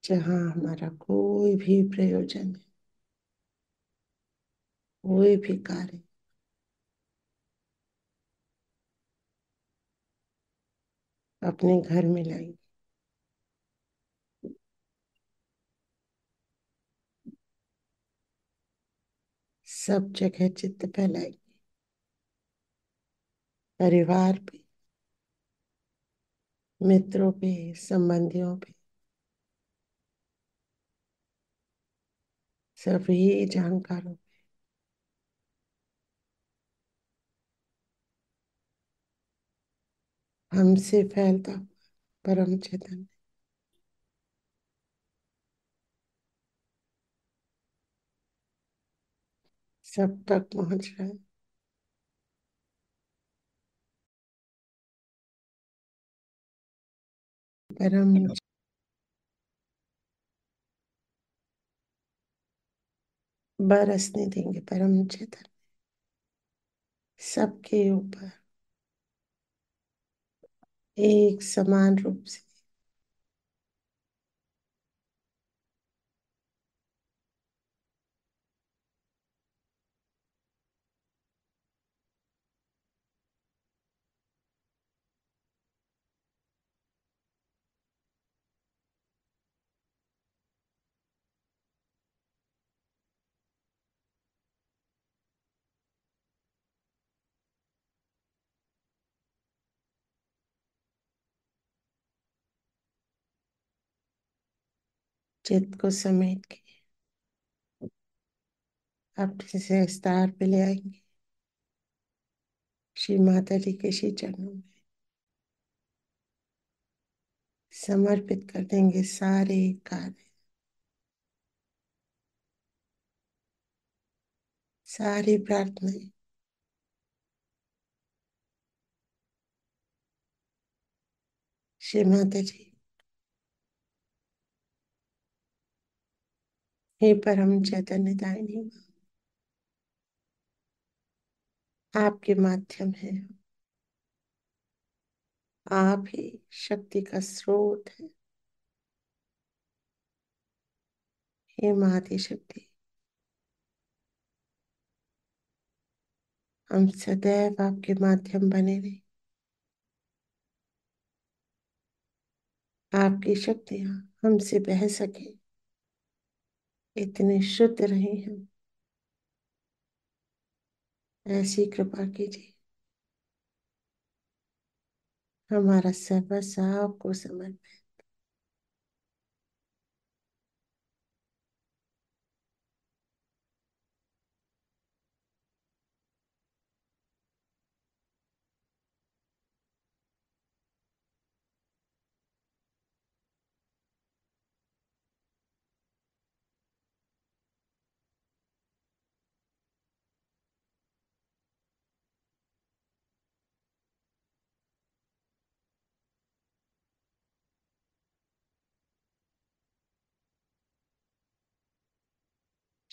जहाँ हमारा कोई भी प्रयोजन है, कोई भी कार्य। अपने घर में लाएंगे, सब जगह चित्त फैलाएंगे, परिवार पे, मित्रों पे, संबंधियों पे, सभी जानकारों पे। हमसे फैलता हुआ परम चैतन्य सब तक पहुंच रहा है। परम बरसने देंगे परम चैतन्य सबके ऊपर एक समान रूप से। चित्त को समेट के अपने से स्टार पे ले आएंगे, श्री माता जी के श्री चरणों में समर्पित कर देंगे सारे कार्य, सारी प्रार्थनाएं। श्री माता जी, हे परम चैतन्य दायिनी माँ, आपके माध्यम है, आप ही शक्ति का स्रोत है। हे माता शक्ति, हम सदैव आपके माध्यम बने रहे। आपकी शक्तियां हमसे बह सके, इतने शुद्ध रहे हम, ऐसी कृपा कीजिए। हमारा सर्वस्व आपको समर्पित।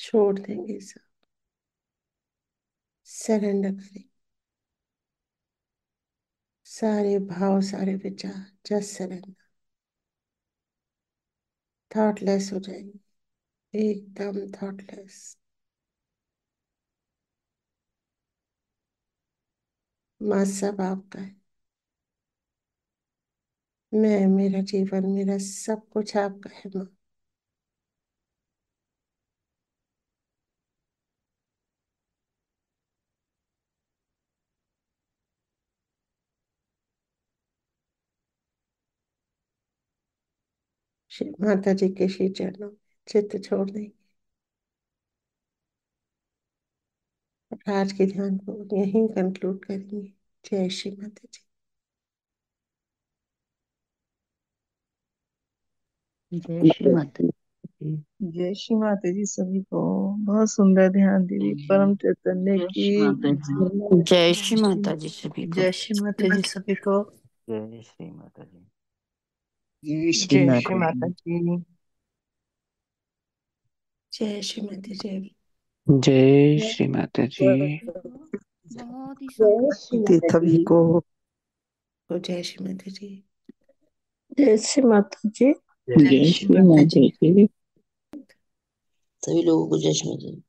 छोड़ देंगे सब, सरेंडर करेंगे सारे भाव, सारे विचार, जस्ट सरेंडर। थॉटलेस हो जाएंगे, एकदम थॉटलेस। माँ सब आपका है, मैं, मेरा जीवन, मेरा सब कुछ आपका है माँ। श्री माता जी के श्री चरणों में चित्त छोड़ देंगे और आज के ध्यान को यहीं कंक्लूड करेंगे। जय श्री माता जी। जय श्री माता जी। जय श्री माता जी सभी को। बहुत सुंदर ध्यान दीदी। परम चैतन्य जय की श्री माता जी। जय श्री माता जी सभी को। जय श्री माता जी सभी को। जय श्री माता जी। जय श्री माता जी। जय श्री माता जी। जय श्री माता जी। सभी को जय श्री माता जी। जय श्री माता जी। जय श्री माता जी। सभी लोगों को जय श्री माता जी।